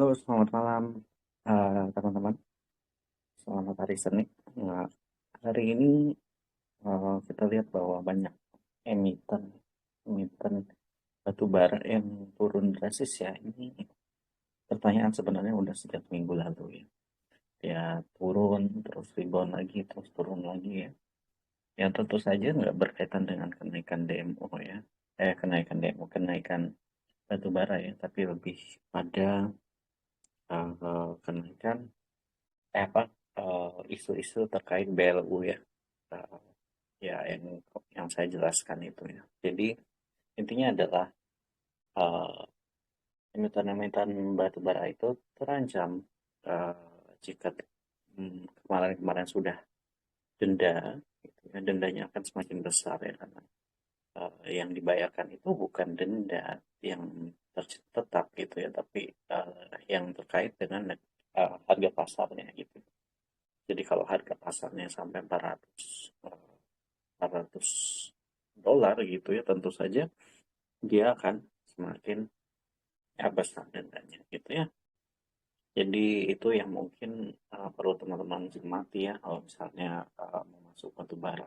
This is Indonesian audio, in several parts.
Halo, selamat malam teman-teman. Selamat hari Senin. Nah, hari ini kita lihat bahwa banyak emiten emiten batu bara yang turun drastis ya. Ini pertanyaan sebenarnya udah sejak minggu lalu ya. Ya turun, terus rebound lagi, terus turun lagi ya. Yang tentu saja nggak berkaitan dengan kenaikan DMO ya. Kenaikan DMO, kenaikan batu bara ya, tapi lebih pada kenaikan apa isu-isu terkait BLU ya. Eh, ya yang saya jelaskan itu ya. Jadi intinya adalah eh, emiten-emiten batu bara itu terancam jika kemarin-kemarin sudah denda, gitu ya, dendanya akan semakin besar ya karena yang dibayarkan itu bukan denda yang tetap gitu ya, tapi yang terkait dengan harga pasarnya gitu. Jadi kalau harga pasarnya sampai 400 dolar gitu ya, tentu saja dia akan semakin besar dendanya gitu ya. Jadi itu yang mungkin perlu teman-teman cermati ya kalau misalnya mau masuk batu bara.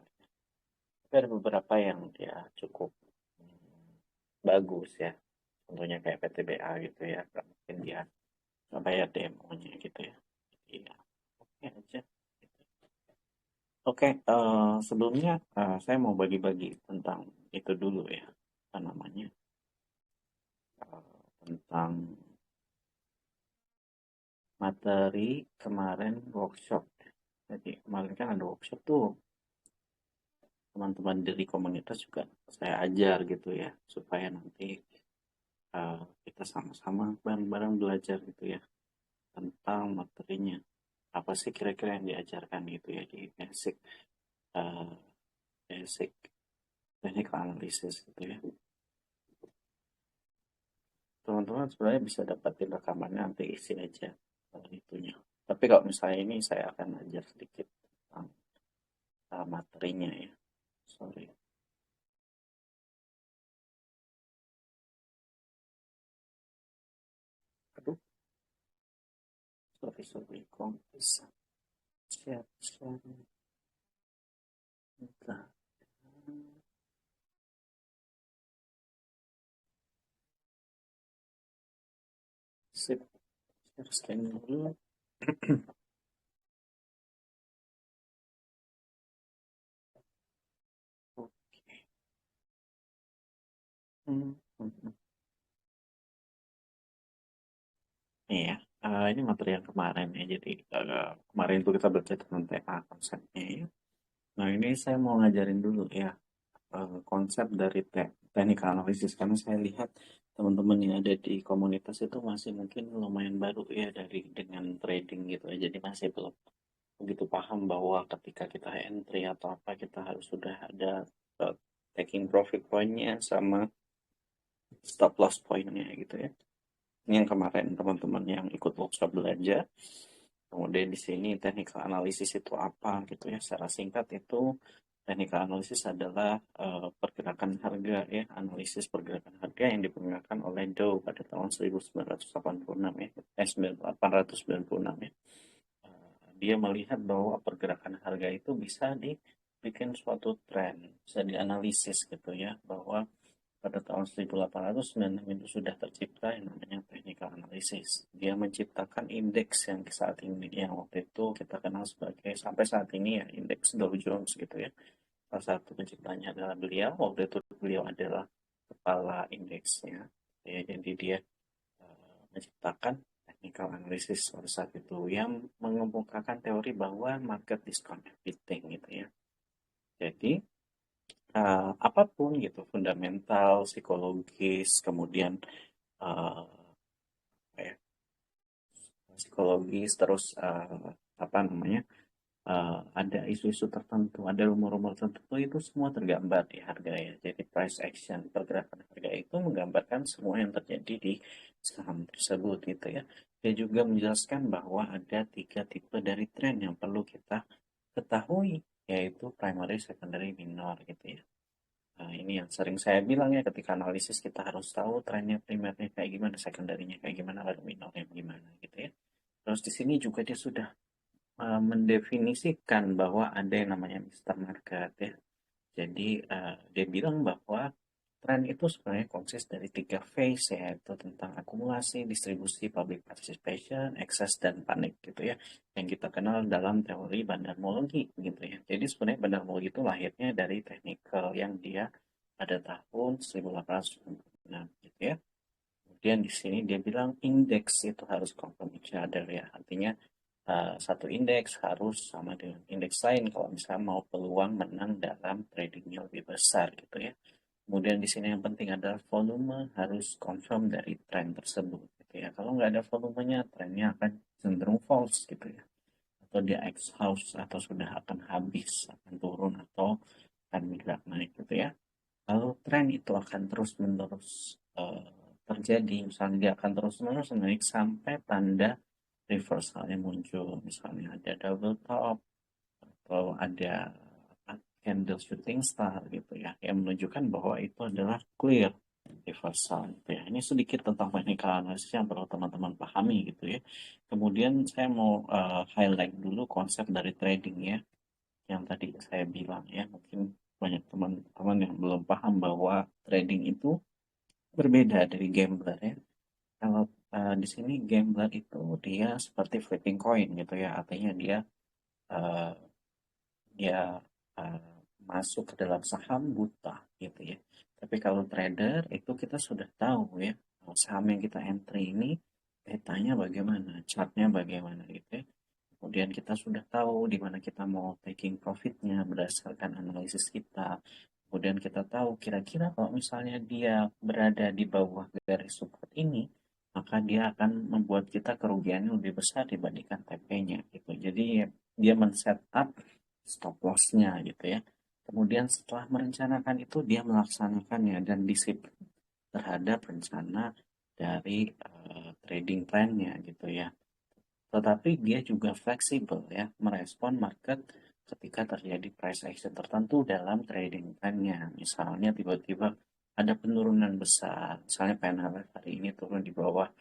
Tapi ada beberapa yang ya cukup bagus ya. Contohnya kayak PTBA gitu ya. Mungkin dia nggak bayar demo-nya gitu ya. Iya, oke aja. Oke, sebelumnya saya mau bagi-bagi tentang itu dulu ya. Apa namanya? Tentang materi kemarin workshop. Jadi kemarin kan ada workshop tuh, teman-teman dari komunitas juga saya ajar gitu ya, supaya nanti kita sama-sama bareng-bareng belajar gitu ya tentang materinya. Apa sih kira-kira yang diajarkan gitu ya di basic uh, basic technical analysis gitu ya. Teman-teman sebenarnya bisa dapatin rekamannya, nanti isi aja itunya. Tapi kalau misalnya ini saya akan ajar sedikit tentang materinya ya. Sorry. Aduh, sorry, kok bisa share. Bentar. Sip, share scan dulu. Oke. Hmm, hmm, hmm. Iya, ini materi yang kemarin ya. Jadi kemarin itu kita belajar tentang TA konsepnya ya. Nah ini saya mau ngajarin dulu ya konsep dari teknik analisis, karena saya lihat teman-teman yang ada di komunitas itu masih mungkin lumayan baru ya dari dengan trading gitu ya. Jadi masih belum begitu paham bahwa ketika kita entry atau apa kita harus sudah ada uh, taking profit pointnya sama stop loss pointnya gitu ya. Ini yang kemarin teman-teman yang ikut workshop belajar. Kemudian di sini technical analysis itu apa gitu ya. Secara singkat itu technical analysis adalah pergerakan harga ya, analisis pergerakan harga yang dipergunakan oleh Dow pada tahun 1986 ya, 1896 ya. Dia melihat bahwa pergerakan harga itu bisa dibikin suatu tren, bisa dianalisis gitu ya, bahwa pada tahun 1896 itu sudah tercipta yang namanya technical analysis. Dia menciptakan indeks yang saat ini, yang waktu itu kita kenal sebagai, sampai saat ini ya, indeks Dow Jones gitu ya. Salah satu penciptanya adalah beliau. Waktu itu beliau adalah kepala indeksnya. Ya, jadi dia menciptakan technical analysis pada saat itu yang mengemukakan teori bahwa market discount everything gitu ya. Jadi apapun gitu, fundamental, psikologis, kemudian uh, ya, psikologis, terus apa namanya, ada isu-isu tertentu, ada rumor-rumor tertentu, itu semua tergambar di harga ya. Jadi price action, pergerakan harga itu menggambarkan semua yang terjadi di saham tersebut gitu ya. Dia juga menjelaskan bahwa ada 3 tipe dari tren yang perlu kita ketahui, yaitu primary, secondary, minor gitu ya. Ini yang sering saya bilang ya, ketika analisis kita harus tahu trennya primernya kayak gimana, sekunderinya kayak gimana, lalu minornya gimana gitu ya. Terus di sini juga dia sudah mendefinisikan bahwa ada yang namanya Mr. Market ya. Jadi dia bilang bahwa tren itu sebenarnya konsist dari tiga phase, yaitu tentang akumulasi, distribusi, public participation, excess, dan panik gitu ya, yang kita kenal dalam teori bandarmologi gitu ya. Jadi sebenarnya bandarmologi itu lahirnya dari technical yang dia pada tahun 1896 gitu ya. Kemudian di sini dia bilang indeks itu harus confirm each other ya, artinya satu indeks harus sama dengan indeks lain kalau misalnya mau peluang menang dalam tradingnya lebih besar gitu ya. Kemudian di sini yang penting adalah volume harus confirm dari tren tersebut gitu ya. Kalau nggak ada volumenya, trennya akan cenderung false gitu ya. Atau dia exhaust atau sudah akan habis, akan turun atau akan bergerak naik gitu ya. Lalu tren itu akan terus-menerus terjadi, misalnya dia akan terus-menerus naik sampai tanda reversalnya muncul, misalnya ada double top atau ada candle shooting star gitu ya, yang menunjukkan bahwa itu adalah clear reversal gitu ya. Ini sedikit tentang technical analysis yang perlu teman-teman pahami gitu ya. Kemudian saya mau highlight dulu konsep dari trading ya, yang tadi saya bilang ya, mungkin banyak teman-teman yang belum paham bahwa trading itu berbeda dari gambler ya. Kalau di sini gambler itu dia seperti flipping coin gitu ya, artinya dia uh, dia masuk ke dalam saham buta gitu ya. Tapi kalau trader itu kita sudah tahu ya, saham yang kita entry ini petanya bagaimana, chartnya bagaimana gitu ya. Kemudian kita sudah tahu di mana kita mau taking profitnya berdasarkan analisis kita. Kemudian kita tahu kira-kira kalau misalnya dia berada di bawah garis support ini, maka dia akan membuat kita kerugiannya lebih besar dibandingkan TP-nya gitu. Jadi dia men-set up stop loss-nya gitu ya. Kemudian setelah merencanakan itu dia melaksanakannya dan disiplin terhadap rencana dari trading plan-nya gitu ya. Tetapi dia juga fleksibel ya, merespon market ketika terjadi price action tertentu dalam trading plan-nya. Misalnya tiba-tiba ada penurunan besar, misalnya PNL hari ini turun di bawah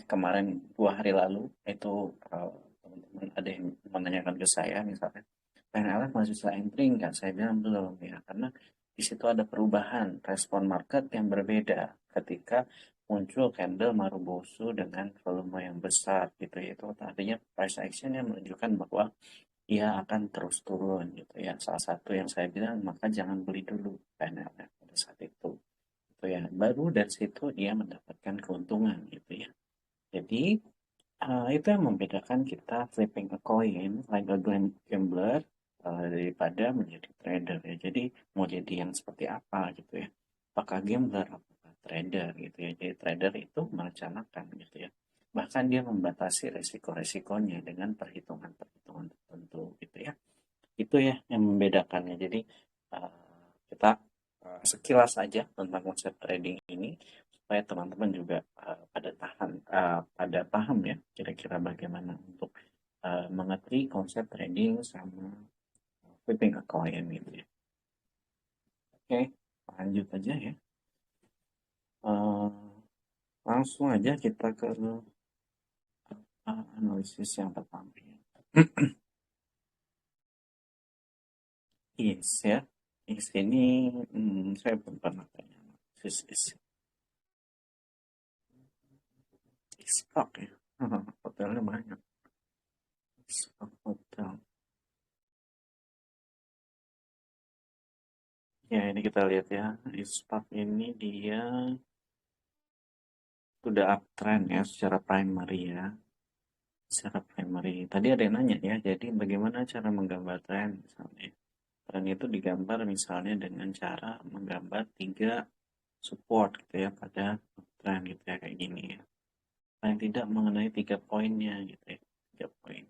kemarin 2 hari lalu itu teman-teman ada yang menanyakan ke saya misalnya PNLF masih bisa entry nggak? Saya bilang belum ya, karena di situ ada perubahan respon market yang berbeda ketika muncul candle Marubozu dengan volume yang besar gitu ya. Itu artinya price action yang menunjukkan bahwa ia akan terus turun gitu ya. Salah satu yang saya bilang maka jangan beli dulu PNLF pada saat itu. Itu ya. Baru dari situ dia mendapatkan keuntungan gitu ya. Jadi itu yang membedakan kita flipping a coin like a gambler daripada menjadi trader ya. Jadi mau jadi yang seperti apa gitu ya. Apakah gambler, apakah trader gitu ya. Jadi trader itu merencanakan gitu ya. Bahkan dia membatasi resiko-resikonya dengan perhitungan-perhitungan tertentu gitu ya. Itu ya yang membedakannya. Jadi kita sekilas saja tentang konsep trading ini supaya teman-teman juga pada paham ya kira-kira bagaimana untuk mengerti konsep trading sama flipping a coin gitu ya. Oke, lanjut aja ya. Eh, Langsung aja kita ke analisis yang pertama ya. Yes ya. Yes ini saya belum pernah tanya analisis stock ya. Hotelnya banyak. Stock hotel. Ya, ini kita lihat ya. Ispak ini dia sudah uptrend ya secara primary ya. Secara primary. Tadi ada yang nanya ya, jadi bagaimana cara menggambar tren misalnya. Tren itu digambar misalnya dengan cara menggambar 3 support gitu ya pada tren gitu ya kayak gini ya. Paling tidak mengenai 3 poinnya gitu ya. 3 poin.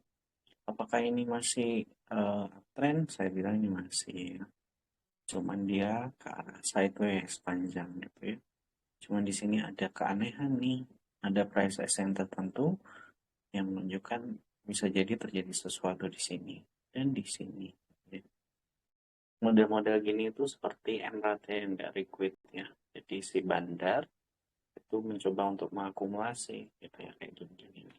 Apakah ini masih uptrend? Saya bilang ini masih ya. Cuman dia ke arah sideways panjang gitu ya. Cuma di sini ada keanehan nih, ada price action tertentu yang menunjukkan bisa jadi terjadi sesuatu di sini dan di sini. model-model gini itu seperti MRT yang nggak liquid ya. Jadi si bandar itu mencoba untuk mengakumulasi gitu ya kayak gini.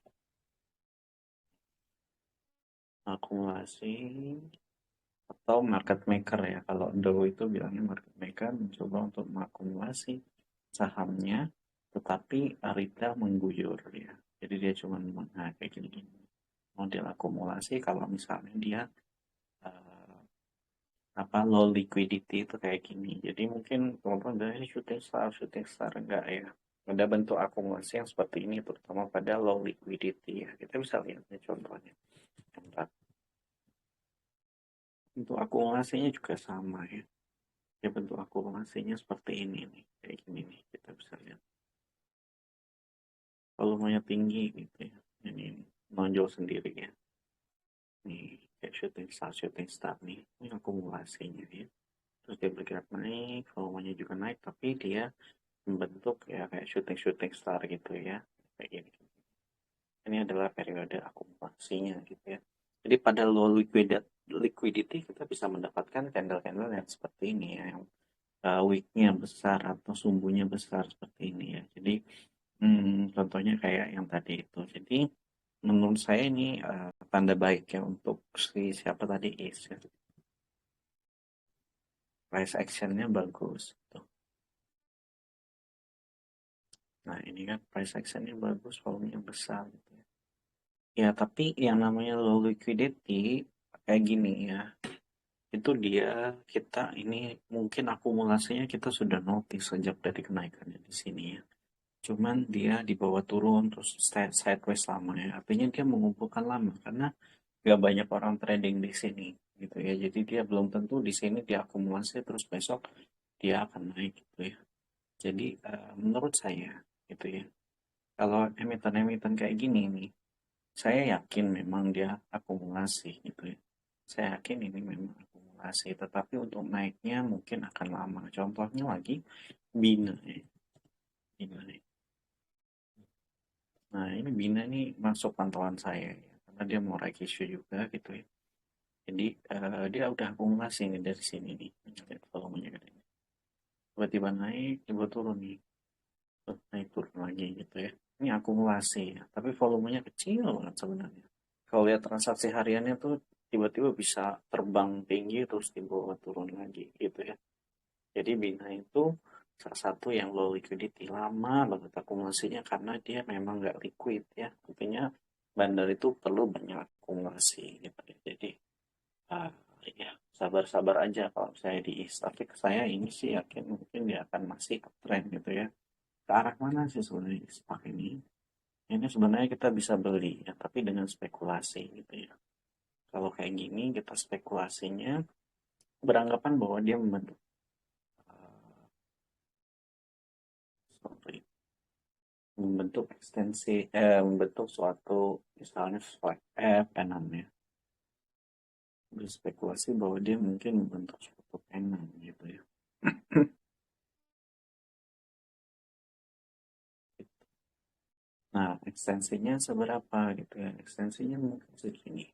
Akumulasi atau market maker ya. Kalau Dow itu bilangnya market maker mencoba untuk mengakumulasi sahamnya, tetapi retail mengguyur ya. Jadi dia cuma kayak gini. Model akumulasi kalau misalnya dia eh, low liquidity itu kayak gini. Jadi mungkin teman-teman dari shooting star enggak ya. Ada bentuk akumulasi yang seperti ini terutama pada low liquidity ya. Kita bisa lihat nih contohnya. Bentuk akumulasinya juga sama ya. Ya bentuk akumulasinya seperti ini nih. Kayak gini nih. Kita bisa lihat. Volumenya tinggi gitu ya. Ini menonjol sendiri ya. Nih kayak shooting star nih. Ini akumulasinya ya. Terus dia bergerak naik, volumenya juga naik, tapi dia membentuk ya kayak shooting star gitu ya. Kayak gini. Ini adalah periode akumulasinya gitu ya. Jadi pada low liquidity kita bisa mendapatkan candle-candle yang seperti ini ya, yang wicknya besar atau sumbunya besar seperti ini ya. Jadi contohnya kayak yang tadi itu. Jadi menurut saya ini tanda baik ya untuk si siapa tadi is ya. Price actionnya bagus. Tuh. Nah ini kan price actionnya bagus, volumenya besar gitu ya. Ya tapi yang namanya low liquidity kayak gini ya. Itu dia kita ini mungkin akumulasinya kita sudah notice sejak dari kenaikannya di sini ya. Cuman dia dibawa turun terus sideways lama ya. Artinya dia mengumpulkan lama karena gak banyak orang trading di sini gitu ya. Jadi dia belum tentu di sini dia akumulasi terus besok dia akan naik gitu ya. Jadi menurut saya gitu ya. Kalau emiten-emiten kayak gini nih, saya yakin memang dia akumulasi gitu ya. Saya yakin ini memang akumulasi, tetapi untuk naiknya mungkin akan lama. Contohnya lagi Bina ya. Bina nih. Nah, ini Bina nih masuk pantauan saya ya. Karena dia mau right issue juga gitu ya. Jadi dia udah akumulasi nih dari sini nih. Lihat volumenya gede. Tiba-tiba naik, tiba turun nih. Terus naik turun lagi gitu ya. Ini akumulasi ya. Tapi volumenya kecil banget sebenarnya. Kalau lihat transaksi hariannya tuh tiba-tiba bisa terbang tinggi terus tiba turun lagi gitu ya. Jadi Bina itu salah satu yang low liquidity lama banget akumulasinya karena dia memang nggak liquid ya. Artinya bandar itu perlu banyak akumulasi gitu ya. Jadi uh, ya sabar-sabar aja kalau saya di East. Tapi saya ini sih yakin mungkin dia akan masih uptrend gitu ya. Ke arah mana sih sebenarnya SPAC ini? Ini sebenarnya kita bisa beli ya, tapi dengan spekulasi gitu ya. Kalau kayak gini kita spekulasinya beranggapan bahwa dia membentuk uh, membentuk suatu misalnya flag F penannya berspekulasi bahwa dia mungkin membentuk suatu penan gitu ya. Nah ekstensinya seberapa gitu ya, ekstensinya mungkin segini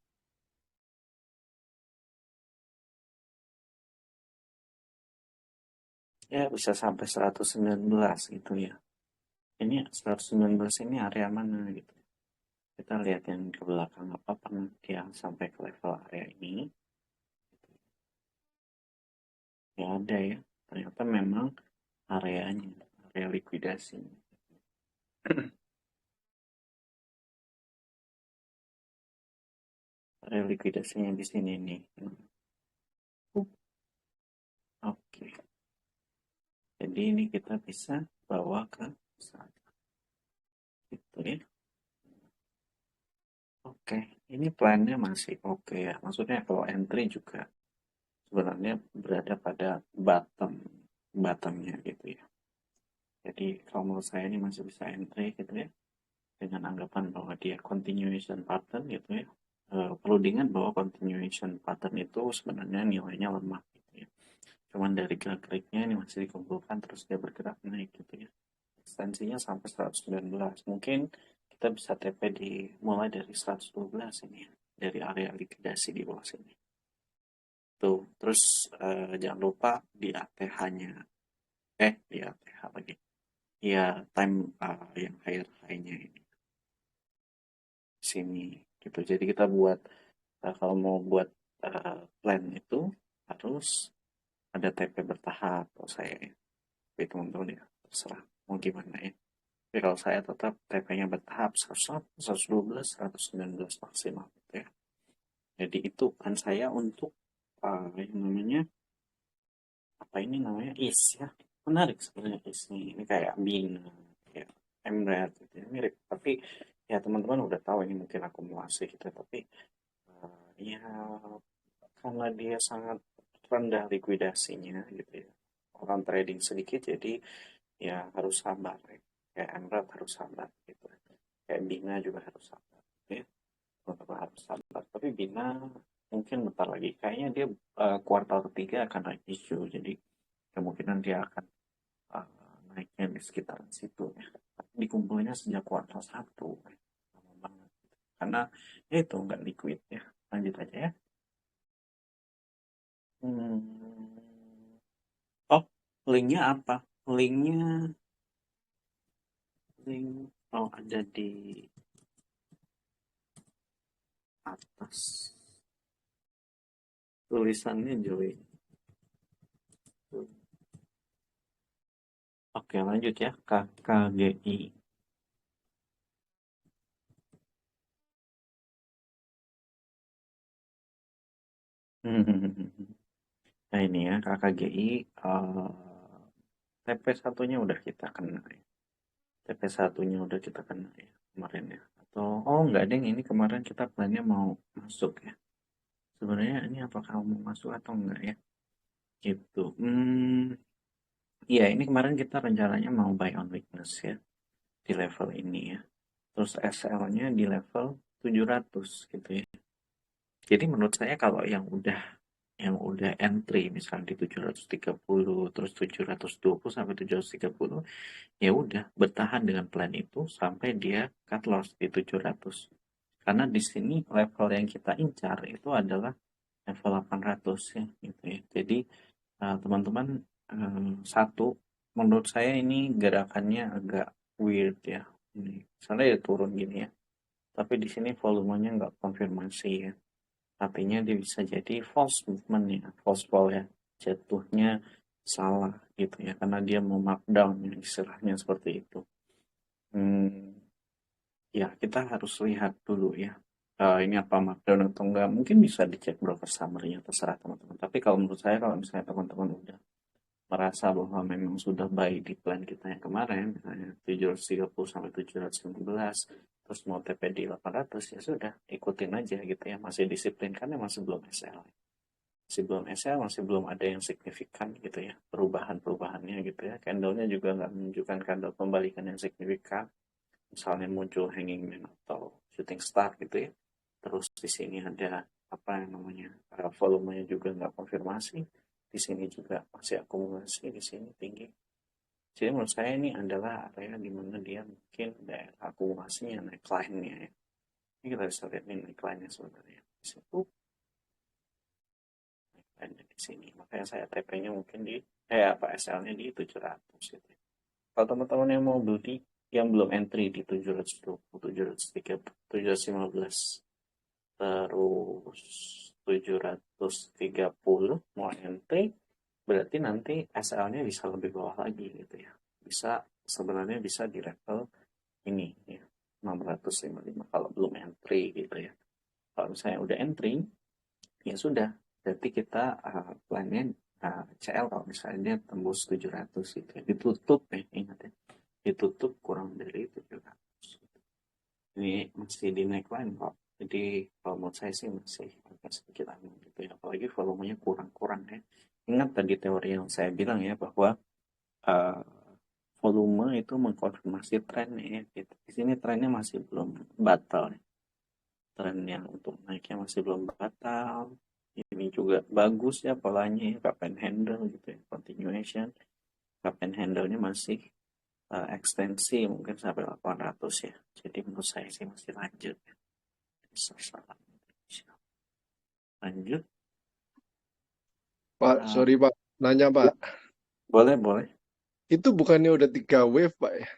ya, bisa sampai 119 gitu ya. Ini 119 ini area mana gitu. Kita lihat yang ke belakang apa pernah dia sampai ke level area ini. Ya ada ya. Ternyata memang areanya, area likuidasi. Area likuidasinya di sini nih. Oke. Jadi ini kita bisa bawa ke sana. Gitu ya. Oke. Ini plannya masih oke ya. Maksudnya kalau entry juga sebenarnya berada pada bottomnya gitu ya. Jadi kalau menurut saya ini masih bisa entry gitu ya. Dengan anggapan bahwa dia continuation pattern gitu ya. Perlu diingat bahwa continuation pattern itu sebenarnya nilainya lemah gitu ya. Cuman dari gerak-geriknya ini masih dikumpulkan terus dia bergerak naik gitu ya. Ekstensinya sampai 119. Mungkin kita bisa TP mulai dari 112 ini ya. Dari area likuidasi di bawah sini. Tuh, terus jangan lupa di ATH-nya. Di ATH lagi. Ya, time yang high-nya ini sini gitu. Jadi kita buat kalau mau buat plan itu harus ada TP bertahap kalau saya ya. Tapi teman-teman ya terserah mau gimana ya. Tapi kalau saya tetap TP-nya bertahap 101, 112, 119 maksimal gitu ya. Jadi itu kan saya untuk yang namanya apa ini namanya is ya. Menarik sebenarnya is ini kayak Bina, kayak Emret gitu ya. Mirip. Tapi ya teman-teman udah tahu ini mungkin akumulasi gitu tapi ya karena dia sangat rendah likuidasinya gitu ya. Orang trading sedikit jadi ya harus sabar ya. Kayak Emret harus sabar gitu. Kayak Bina juga harus sabar. Ya. Teman-teman harus sabar. Tapi Bina mungkin bentar lagi. Kayaknya dia kuartal ketiga akan naik isu. Jadi kemungkinan dia akan naiknya di sekitaran situ ya. Dikumpulinnya sejak kuartal satu. Lama banget. Karena ya itu nggak liquid ya. Lanjut aja ya. Hmm. Oh, linknya apa? Linknya link ada di atas tulisannya Joy. Oke lanjut ya KKGI. Nah ini ya KKGI TP satunya udah kita kena ya. TP satunya udah kita kena ya kemarin ya. Atau oh enggak deng ini kemarin kita plannya mau masuk ya. Sebenarnya ini apakah mau masuk atau enggak ya? Gitu. Iya ini kemarin kita rencananya mau buy on weakness ya di level ini ya. Terus SL-nya di level 700 gitu ya. Jadi menurut saya kalau yang udah entry misalnya di 730 terus 720 sampai 730 ya udah bertahan dengan plan itu sampai dia cut loss di 700. Karena di sini level yang kita incar itu adalah level 800 ya gitu ya. Jadi teman-teman satu menurut saya ini gerakannya agak weird ya. Ini misalnya ya turun gini ya. Tapi di sini volumenya nggak konfirmasi ya. Artinya dia bisa jadi false movement ya, false fall ya. Jatuhnya salah gitu ya, karena dia mau markdown ya, istilahnya seperti itu. Hmm, ya kita harus lihat dulu ya. Ini apa markdown atau enggak, mungkin bisa dicek broker summary-nya, terserah teman-teman. Tapi kalau menurut saya, kalau misalnya teman-teman udah merasa bahwa memang sudah baik di plan kita yang kemarin, misalnya 730 sampai 715, terus mau TP di 800, ya sudah, ikutin aja gitu ya. Masih disiplin, karena masih belum SL. Masih belum SL, masih belum ada yang signifikan gitu ya. Perubahan-perubahannya gitu ya. Candle-nya juga nggak menunjukkan candle pembalikan yang signifikan. Misalnya muncul hanging man atau shooting star gitu ya. Terus di sini ada apa yang namanya volumenya juga nggak konfirmasi. Di sini juga masih akumulasi di sini tinggi. Jadi menurut saya ini adalah area di mana dia mungkin daerah akumulasinya naik line-nya ya. Ini kita bisa lihat nih naik line-nya sebenarnya. Di situ naik line di sini. Makanya saya TP-nya mungkin di apa SL-nya di 700 gitu. Kalau teman-teman yang mau beli yang belum entry di 720, 730, 715 terus 730 mau entry berarti nanti SL-nya bisa lebih bawah lagi gitu ya. Bisa sebenarnya bisa di level ini ya 655 kalau belum entry gitu ya. Kalau misalnya udah entry ya sudah berarti kita plannya CL kalau misalnya tembus 700 gitu ya. Ditutup ya ingat ya. Ditutup kurang dari 700. Ini masih di neckline kok. Jadi kalau menurut saya sih masih agak sedikit aman gitu ya. Apalagi volumenya kurang-kurang ya. Ingat tadi teori yang saya bilang ya bahwa uh, volume itu mengkonfirmasi trennya ya. Di sini trennya masih belum batal ya. Tren yang untuk naiknya masih belum batal. Ini juga bagus ya polanya ya. Cup and handle gitu ya. Continuation. Cup and handle-nya masih ekstensi mungkin sampai 800 ya. Jadi menurut saya sih masih lanjut ya. Lanjut. Pak, Ah, sorry Pak, nanya ya, Pak, boleh, boleh. itu bukannya udah 3 wave Pak ya?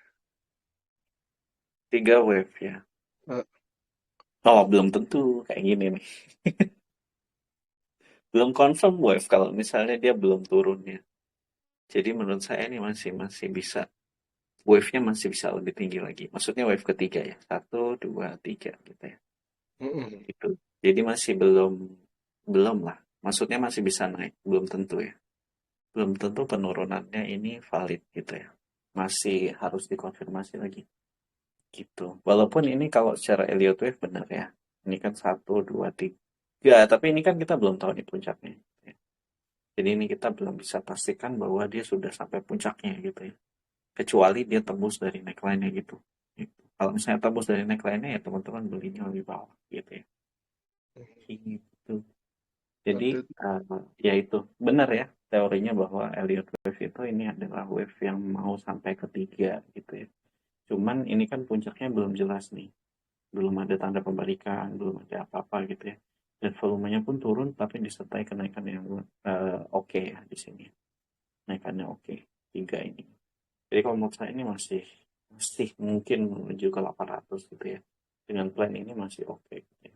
Tiga wave ya. Eh, Oh, belum tentu kayak gini nih. Belum confirm wave kalau misalnya dia belum turun ya. Jadi menurut saya ini masih masih bisa, wave-nya masih bisa lebih tinggi lagi. Maksudnya wave ketiga ya. Satu, dua, tiga gitu ya. mm-mm. Gitu. Jadi masih belum, belum lah. Maksudnya masih bisa naik. Belum tentu ya. Belum tentu penurunannya ini valid gitu ya. Masih harus dikonfirmasi lagi. Gitu. Walaupun ini kalau secara Elliott wave benar ya. Ini kan satu, dua, tiga. Tapi ini kan kita belum tahu nih puncaknya. Jadi ini kita belum bisa pastikan bahwa dia sudah sampai puncaknya gitu ya. Kecuali dia tembus dari neckline-nya gitu. Gitu. Kalau misalnya tembus dari neckline-nya ya teman-teman belinya lebih bawah gitu ya. Gitu. Jadi Berarti ya itu benar ya teorinya bahwa Elliott wave itu ini adalah wave yang mau sampai ketiga gitu ya. Cuman ini kan puncaknya belum jelas nih. Belum ada tanda pembalikan, belum ada apa-apa gitu ya. Dan volumenya pun turun tapi disertai kenaikan yang oke ya di sini. Kenaikannya oke. Tiga ini. Jadi kalau menurut saya ini masih masih mungkin menuju ke 800 gitu ya. Dengan plan ini masih oke gitu ya.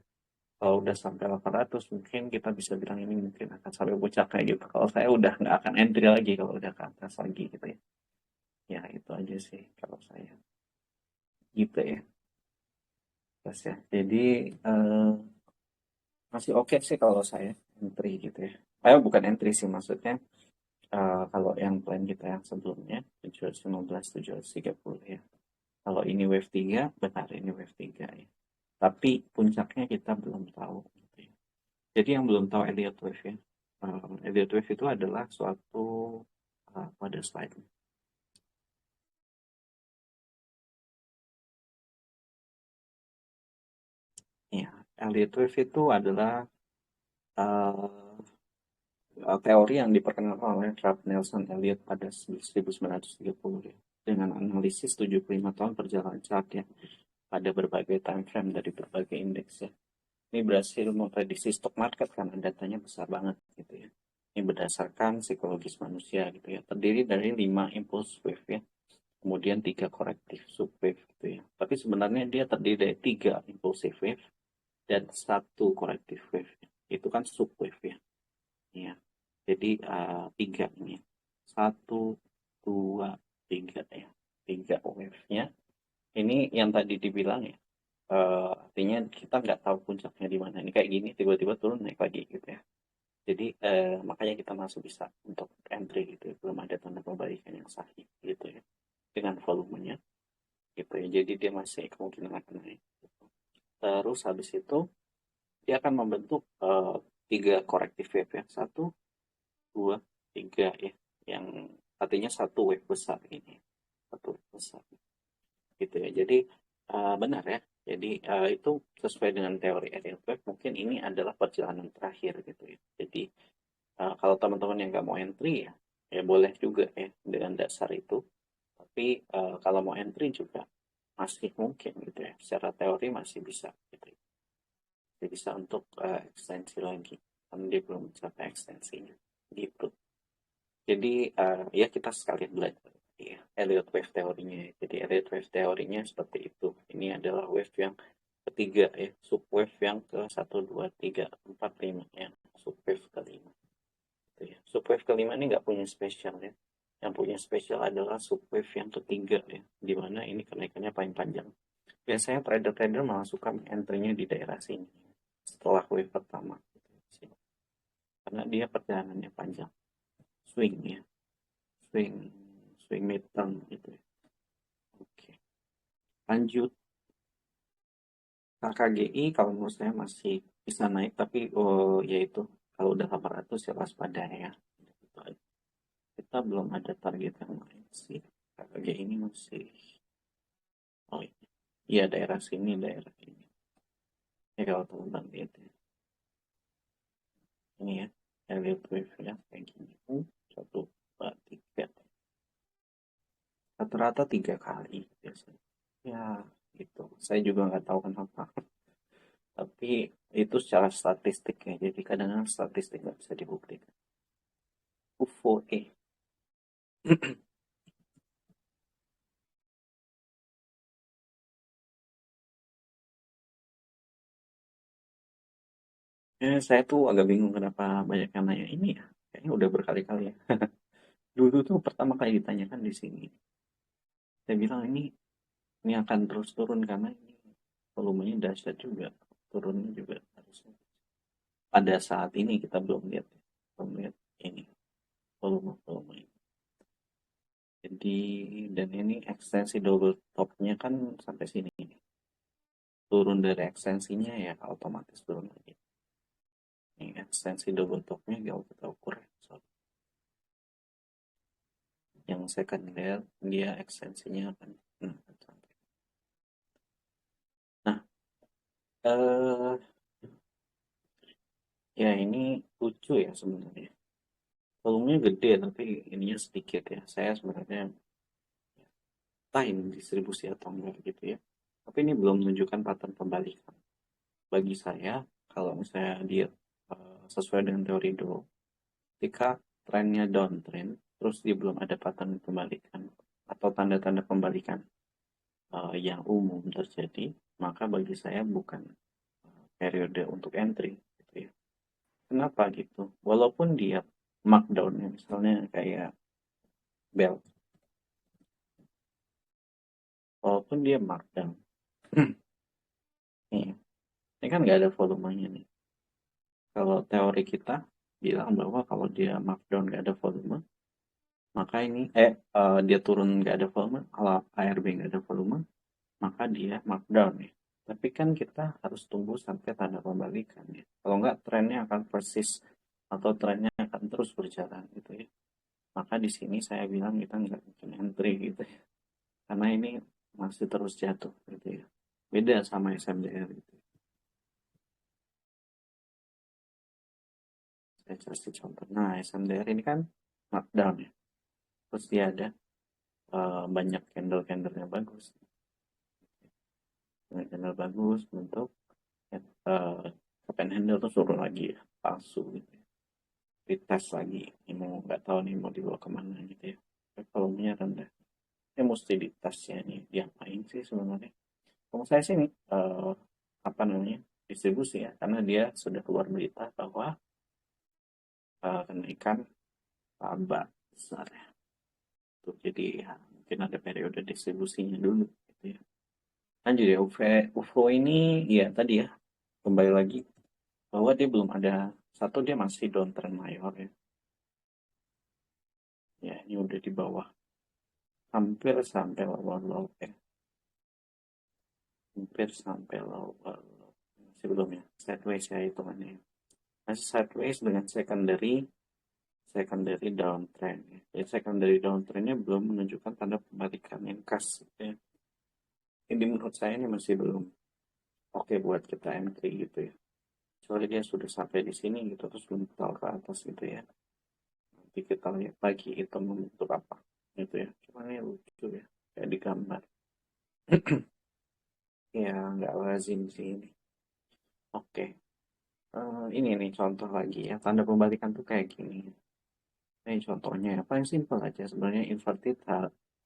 Kalau udah sampai 800 mungkin kita bisa bilang ini mungkin akan sampai puncaknya gitu. Kalau saya udah nggak akan entry lagi kalau udah ke atas lagi gitu ya. Ya itu aja sih kalau saya. Gitu ya. Terus ya. Jadi eh, masih oke sih kalau saya entry gitu ya. Bukan entry sih maksudnya kalau yang plan kita yang sebelumnya 715 730 ya. Kalau ini wave 3 benar ini wave 3 ya. Tapi puncaknya kita belum tahu gitu ya. Jadi yang belum tahu Elliott wave ya. Elliott wave itu adalah suatu pada slide. Ya, Elliott wave itu adalah uh, teori yang diperkenalkan oleh Ralph Nelson Elliott pada 1930 ya. Dengan analisis 75 tahun perjalanan chart ya pada berbagai time frame dari berbagai indeks ya. Ini berhasil memprediksi stock market karena datanya besar banget gitu ya. Ini berdasarkan psikologis manusia gitu ya. Terdiri dari 5 impulse wave ya. Kemudian 3 korektif subwave gitu ya. Tapi sebenarnya dia terdiri dari 3 impulsive wave dan satu korektif wave. Itu kan subwave ya. Ya. Jadi 3 ini. Satu, dua, tiga ya. 3 wave-nya. Ini yang tadi dibilang ya. Artinya kita nggak tahu puncaknya di mana. Ini kayak gini, tiba-tiba turun naik lagi gitu ya. Jadi makanya kita masuk bisa untuk entry gitu ya. Belum ada tanda pembalikan yang sahih gitu ya. Dengan volumenya gitu ya. Jadi dia masih kemungkinan akan naik. Terus habis itu dia akan membentuk 3 korektif wave ya. Satu, dua, tiga ya. Yang artinya satu wave besar ini. Satu wave besar gitu ya. Jadi benar ya. Jadi itu sesuai dengan teori Elliott wave mungkin ini adalah perjalanan terakhir gitu ya. Jadi kalau teman-teman yang nggak mau entry ya, ya boleh juga ya dengan dasar itu. Tapi kalau mau entry juga masih mungkin gitu ya. Secara teori masih bisa gitu. Ya. Masih bisa untuk ekstensi lagi. Karena dia belum mencapai ekstensinya. Gitu. Jadi ya kita sekalian belajar ya, Elliott wave teorinya. Jadi Elliott wave teorinya seperti itu. Ini adalah wave yang ketiga ya, subwave yang ke satu 2 3 4 5 ya, subwave kelima. Gitu ya. Subwave kelima ini nggak punya spesial ya. Yang punya spesial adalah subwave yang ketiga ya, di mana ini kenaikannya paling panjang. Biasanya trader-trader malah suka entry-nya di daerah sini setelah wave pertama. Karena dia perjalanannya panjang, swing ya, swing swing midterm gitu ya. Oke, lanjut KKGI kalau menurut saya masih bisa naik tapi yaitu kalau udah 800 ya waspada ya. Gitu aja. Kita belum ada target yang lain sih. KKGI ini masih oh iya daerah sini daerah ini. Ya kalau teman-teman lihat ya. Ini ya Elliott wave ya kayak gini. Satu, dua, tiga. Rata-rata 3 kali biasanya. Ya gitu. Saya juga nggak tahu kenapa. Tapi itu secara statistik ya. Jadi kadang-kadang statistik nggak bisa dibuktikan. UFO-E. Saya tuh agak bingung kenapa banyak yang nanya ini ya. Kayaknya udah berkali-kali ya. Dulu tuh pertama kali ditanyakan di sini. Saya bilang ini akan terus turun karena ini volumenya dahsyat juga. Turunnya juga harusnya. Pada saat ini kita belum lihat ini volume ini. Jadi dan ini ekstensi double topnya kan sampai sini. Turun dari ekstensinya ya otomatis turun lagi. Ini ekstensi double topnya jauh kita ukur ya. Yang second layer dia ekstensinya akan nah ya ini lucu ya sebenarnya, volumenya gede tapi ininya sedikit ya. Saya sebenarnya time distribusi atau enggak gitu ya, tapi ini belum menunjukkan pattern pembalikan bagi saya. Kalau misalnya dia sesuai dengan teori dulu, ketika trennya downtrend terus dia belum ada pattern pembalikan atau tanda-tanda pembalikan yang umum terjadi, maka bagi saya bukan periode untuk entry gitu ya. Kenapa gitu? Walaupun dia markdownnya misalnya kayak bell, walaupun dia markdown, nih, ini kan nggak ada volumenya nih. Kalau teori kita bilang bahwa kalau dia markdown nggak ada volume, maka ini dia turun nggak ada volume, kalau ARB nggak ada volume, maka dia markdown ya. Tapi kan kita harus tunggu sampai tanda pembalikan ya. Kalau nggak trennya akan persis atau trennya akan terus berjalan gitu ya. Maka di sini saya bilang kita nggak bikin entry gitu ya. Karena ini masih terus jatuh gitu ya. Beda sama SMDR gitu. Saya kasih contoh. Nah, SMDR ini kan markdown ya. Terus dia ada banyak candle-candlenya bagus. Banyak candle bagus bentuk cup and handle tuh suruh lagi ya. Palsu gitu ya. Dites lagi. Ini mau nggak tahu nih mau dibawa kemana gitu ya. Tapi volumenya rendah. Ini mesti dites ya nih. Diapain sih sebenarnya? Kalau saya sih nih, apa namanya, distribusi ya. Karena dia sudah keluar berita bahwa kenaikan laba besar ya. Tuh, jadi ya, mungkin ada periode distribusinya dulu gitu ya. Lanjut ya, UFO ini ya tadi ya, kembali lagi bahwa dia belum ada, satu dia masih downtrend mayor ya. Ya ini udah di bawah, hampir sampai low ya. Hampir sampai low. Masih belum ya, sideways ya hitungannya. Masih sideways dengan secondary downtrend ya. Jadi secondary downtrendnya belum menunjukkan tanda pembalikan yang khas ya. Ini menurut saya ini masih belum oke buat kita entry gitu ya. Soalnya dia sudah sampai di sini gitu terus mental ke atas gitu ya. Nanti kita lihat lagi itu membentuk apa gitu ya. Cuma ini lucu ya kayak di gambar. Ya nggak lazim sih ini. Oke. Ini nih contoh lagi ya, tanda pembalikan tuh kayak gini. Ini contohnya ya, paling simpel aja sebenarnya, inverted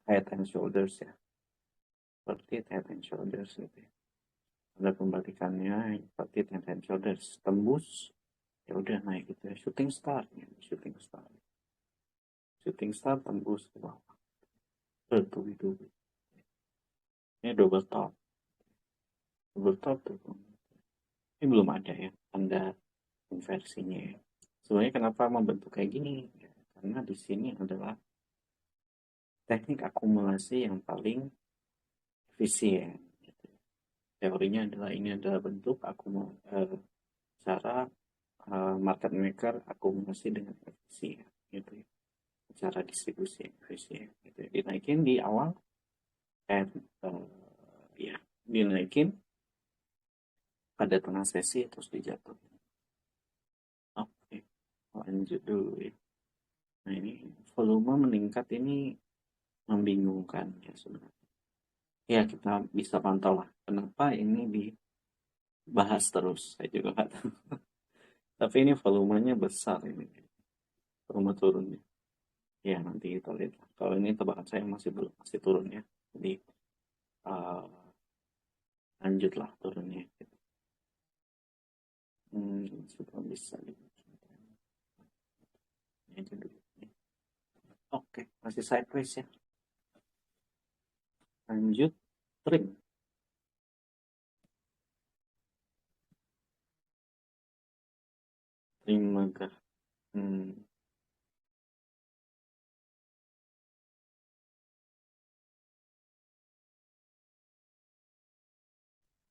head and shoulders ya. Inverted head and shoulders gitu ya. Tanda pembalikannya inverted head and shoulders, tembus ya udah naik gitu ya. Shooting star tembus ke bawah, bertubi-tubi. Ini double top tuh. Ini belum ada ya tanda inversinya ya. Sebenarnya kenapa membentuk kayak gini ya, karena di sini adalah teknik akumulasi yang paling efisien gitu. Teorinya adalah ini adalah bentuk cara market maker akumulasi dengan efisien gitu ya. Cara distribusi yang efisien gitu ya. Dinaikin di awal and ya dinaikin pada tengah sesi terus dijatuhin. Oke, lanjut dulu ya. Nah ini volume meningkat ini membingungkan ya sebenarnya. Ya kita bisa pantau lah kenapa ini dibahas terus. Saya juga nggak tahu. Tapi ini volumenya besar ini. Volume turunnya. Ya nanti kita lihat lah. Kalau ini tebakan saya masih belum, masih turun ya. Jadi uh, lanjutlah turunnya. Sudah bisa dibikin. Ini aja dulu. Oke, masih sideways ya. Lanjut trim. Trim megah. Hmm,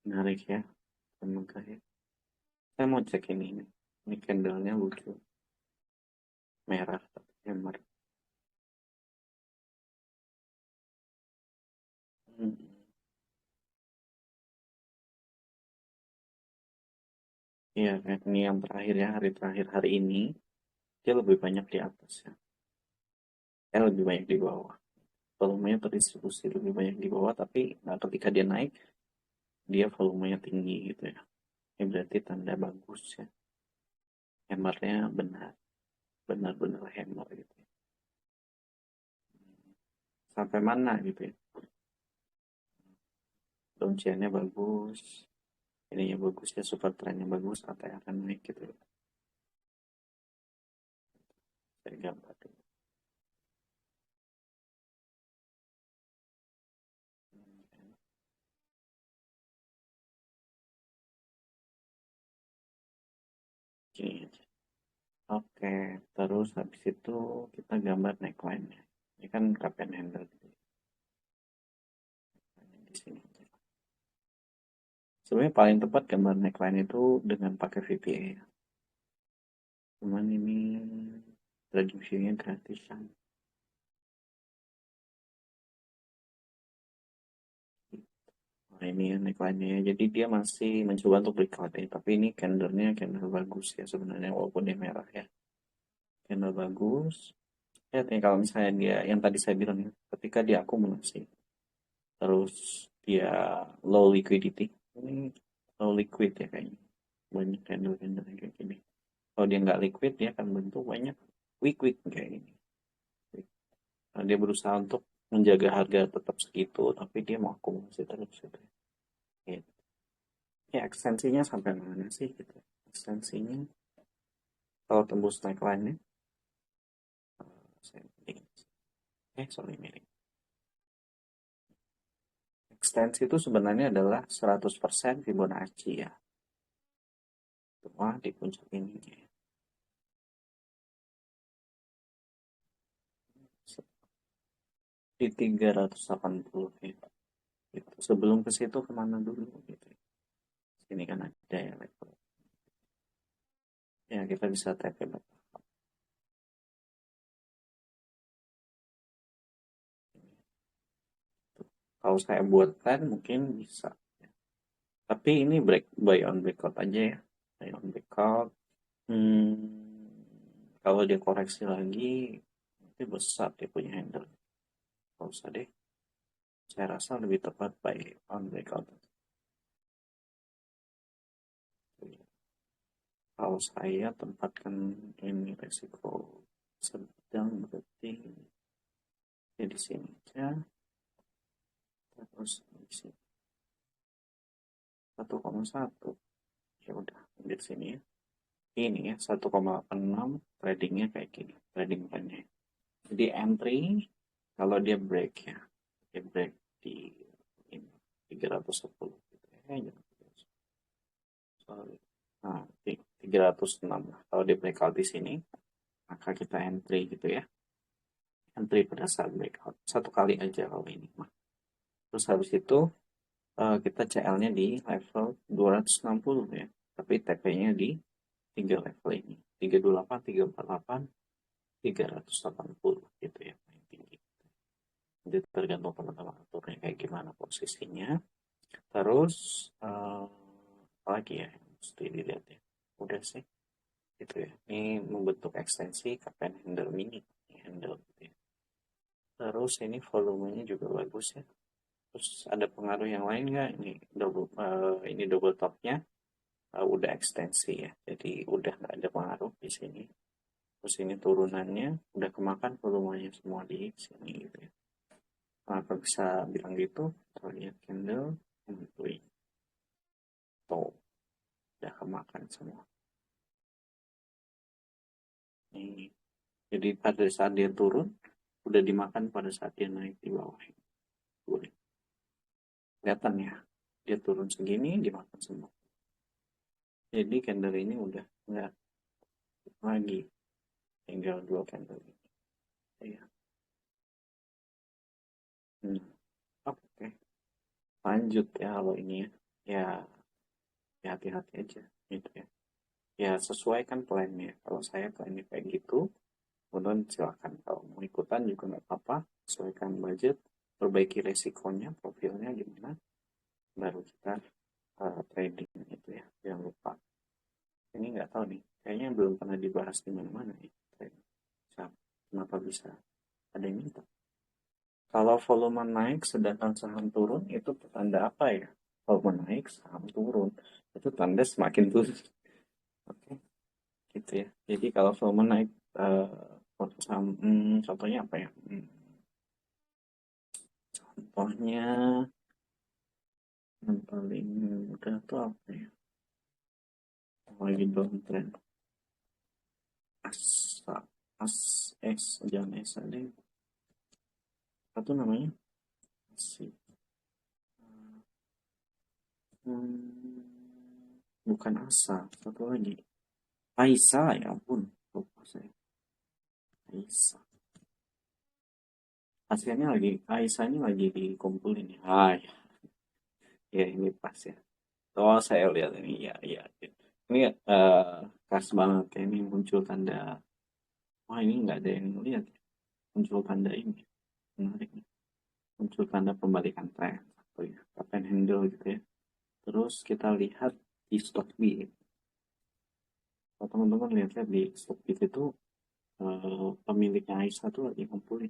menarik ya. Trim megah ya. Saya mau cek ini nih. Ini candlenya lucu. Merah tapi hammer. Hmm. Iya, ini yang terakhir ya, hari terakhir hari ini dia lebih banyak di atas ya. Lebih banyak di bawah. Volumenya terdistribusi lebih banyak di bawah, tapi ketika dia naik, dia volumenya tinggi gitu ya. Ini berarti tanda bagus ya. Hammernya benar, benar-benar hammer gitu ya. Sampai mana gitu ya. Downchainnya bagus, ininya bagus ya, super trendnya bagus, apa yang akan naik gitu ya. Saya gambar dulu. Gini aja. Oke, terus habis itu kita gambar neckline-nya. Ini kan cup and handle gitu. Di sini. Sebenarnya paling tepat gambar neckline itu dengan pakai VPA ya. Cuman ini trading view-nya gratisan. Nah, ini ya neckline-nya ya. Jadi dia masih mencoba untuk breakout ya. Tapi ini candle-nya candle bagus ya sebenarnya walaupun dia merah ya. Candle bagus. Ya, kalau misalnya dia yang tadi saya bilang ya, ketika dia akumulasi, terus dia low liquidity, ini low liquid ya kayaknya, banyak candle-candle kayak gini. Kalau dia nggak liquid, dia akan bentuk banyak wick-wick kayak gini. Nah, dia berusaha untuk menjaga harga tetap segitu, tapi dia mau akumulasi terus gitu. Ya, ya ekstensinya sampai mana sih gitu? Ekstensinya kalau tembus neckline-nya, saya sorry miring. Ekstensi itu sebenarnya adalah 100% Fibonacci ya. Wah, di puncak ini di 380 gitu. Gitu. Sebelum ke situ kemana dulu gitu. Sini kan ada ya level. Ya kita bisa tap ya. Kalau saya buat plan mungkin bisa. Tapi ini break buy on breakout aja ya. Buy on breakout. Kalau dia koreksi lagi, nanti besar dia punya handle. Kalau usah deh. Saya rasa lebih tepat buy on breakout. Kalau saya tempatkan ini resiko sedang berarti ya di sini aja, terus di sini 1,1 ya udah di sini ya. Ini ya 1,86 tradingnya kayak gini, trading plannya. Jadi entry kalau dia break ya, dia break di ini 310 gitu ya. Sorry. Nah, 306 lah. Kalau dia breakout di sini, maka kita entry gitu ya. Entry pada saat breakout. Satu kali aja kalau ini mah. Terus habis itu kita CL-nya di level 260 ya. Tapi TP-nya di 3 level ini. 328, 348, 380 gitu ya. Paling tinggi. Jadi tergantung teman-teman aturnya kayak gimana posisinya. Terus apa lagi ya yang mesti dilihat ya. Udah sih. Gitu ya. Ini membentuk ekstensi kapan handle mini. Handle gitu ya. Terus ini volumenya juga bagus ya. Terus ada pengaruh yang lain nggak? Ini double topnya udah ekstensi ya. Jadi udah nggak ada pengaruh di sini. Terus ini turunannya udah kemakan volumenya semua di sini gitu ya. Kenapa bisa bilang gitu? Kita lihat candle monthly. Tuh, udah kemakan semua. Nih. Jadi pada saat dia turun, udah dimakan pada saat dia naik di bawah. Boleh. Kelihatan ya, dia turun segini, dimakan semua. Jadi candle ini udah nggak lagi, tinggal dua candle ini. Ya. Hmm. Oke, lanjut ya kalau ini ya. Ya hati-hati aja gitu ya. Ya sesuaikan plannya. Kalau saya plannya kayak gitu, kemudian silakan. Kalau mau ikutan juga nggak apa-apa. Sesuaikan budget, perbaiki resikonya, profilnya gimana, baru kita trading itu ya. Jangan lupa. Ini nggak tahu nih, kayaknya belum pernah dibahas di mana-mana ya. Kenapa bisa ada yang minta? Kalau volume naik sedangkan saham turun, itu tanda apa ya? Volume naik, saham turun. Itu tanda semakin turun. Oke, gitu ya. Jadi kalau volume naik, saham, contohnya apa ya? Contohnya yang paling mudah tuh apa ya? Lagi downtrend. Asa, jangan S ada. Apa tuh namanya? Asik. Hmm, bukan Asa, satu lagi. Aisyah, ya ampun. Lupa saya. Aisyah. Hasilnya lagi, Aisyah ini lagi dikumpulin ya. Ya ini pas ya. Oh, saya lihat ini. Ya, ya. Ini khas banget ya. Ini muncul tanda. Wah, ini nggak ada yang lihat. Muncul tanda ini. Menarik nih. Muncul tanda pembalikan tren. Satu ya. Cup and handle gitu ya. Terus kita lihat di Stockbit. Kalau teman-teman lihat di Stockbit itu pemiliknya Aisyah tuh lagi ngumpulin.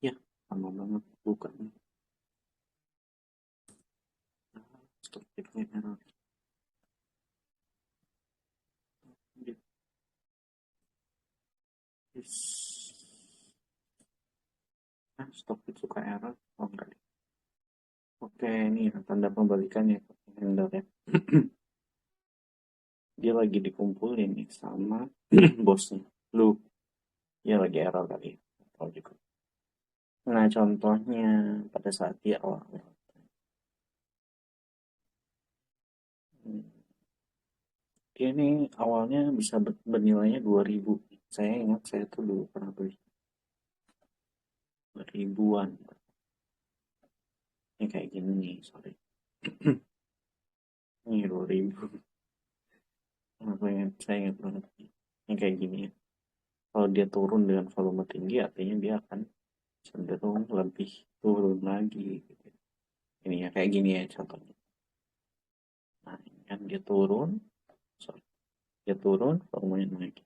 Ya, lama banget bukan. Stockbitnya error. Yes. Nah, Stockbit suka error. Oh, enggak. Oke, ini ya, tanda pembalikannya handle ya. Dia lagi dikumpulin nih sama bosnya. Lu, dia lagi error kali ya. Tahu juga. Nah, contohnya pada saat dia awal. Dia ini awalnya bisa bernilainya 2000. Saya ingat saya tuh dulu pernah beli ribuan. Ini kayak gini nih, sorry. Ini 2000. Saya ingat banget. Ini kayak gini ya. Kalau dia turun dengan volume tinggi, artinya dia akan cenderung lebih turun lagi. Gitu. Ini ya kayak gini ya contohnya. Nah, ini kan dia turun, sorry, dia turun, volumenya naik.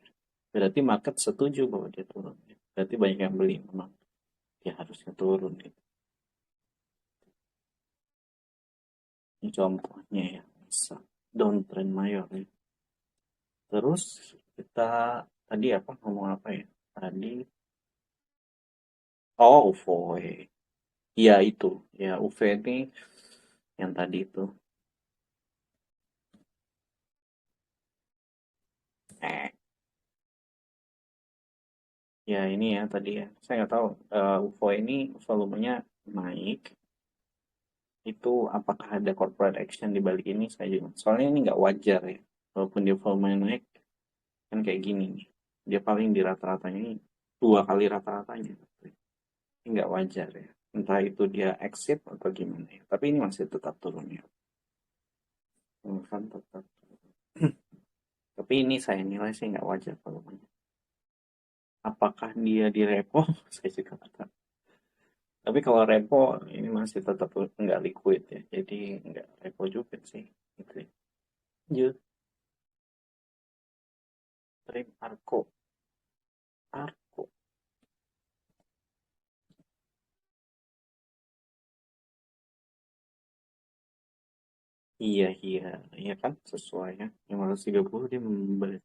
Berarti market setuju bahwa dia turun. Berarti banyak yang beli, memang dia harusnya turun. Gitu. Ini contohnya ya, bisa downtrend mayor ya. Terus kita tadi apa ngomong apa ya? Tadi UFO. Iya itu, ya UV ini yang tadi itu. Eh, ya ini ya tadi ya. Saya nggak tahu UFO ini volumenya naik. Itu apakah ada corporate action di balik ini? Saya juga. Soalnya ini nggak wajar ya. Walaupun dia volumenya naik, kan kayak gini nih. Dia paling di rata-ratanya ini dua kali rata-ratanya. Ini nggak wajar ya. Entah itu dia exit atau gimana ya. Tapi ini masih tetap turun ya. Kan tetap. Tapi ini saya nilai sih nggak wajar volumenya. Apakah dia di repo? Saya juga nggak tahu. Tapi kalau repo ini masih tetap nggak liquid ya. Jadi nggak repo juga sih. Gitu ya. Lanjut. Trim Arco. Arco. Iya, iya. Iya kan sesuai ya. 530 dia membeli.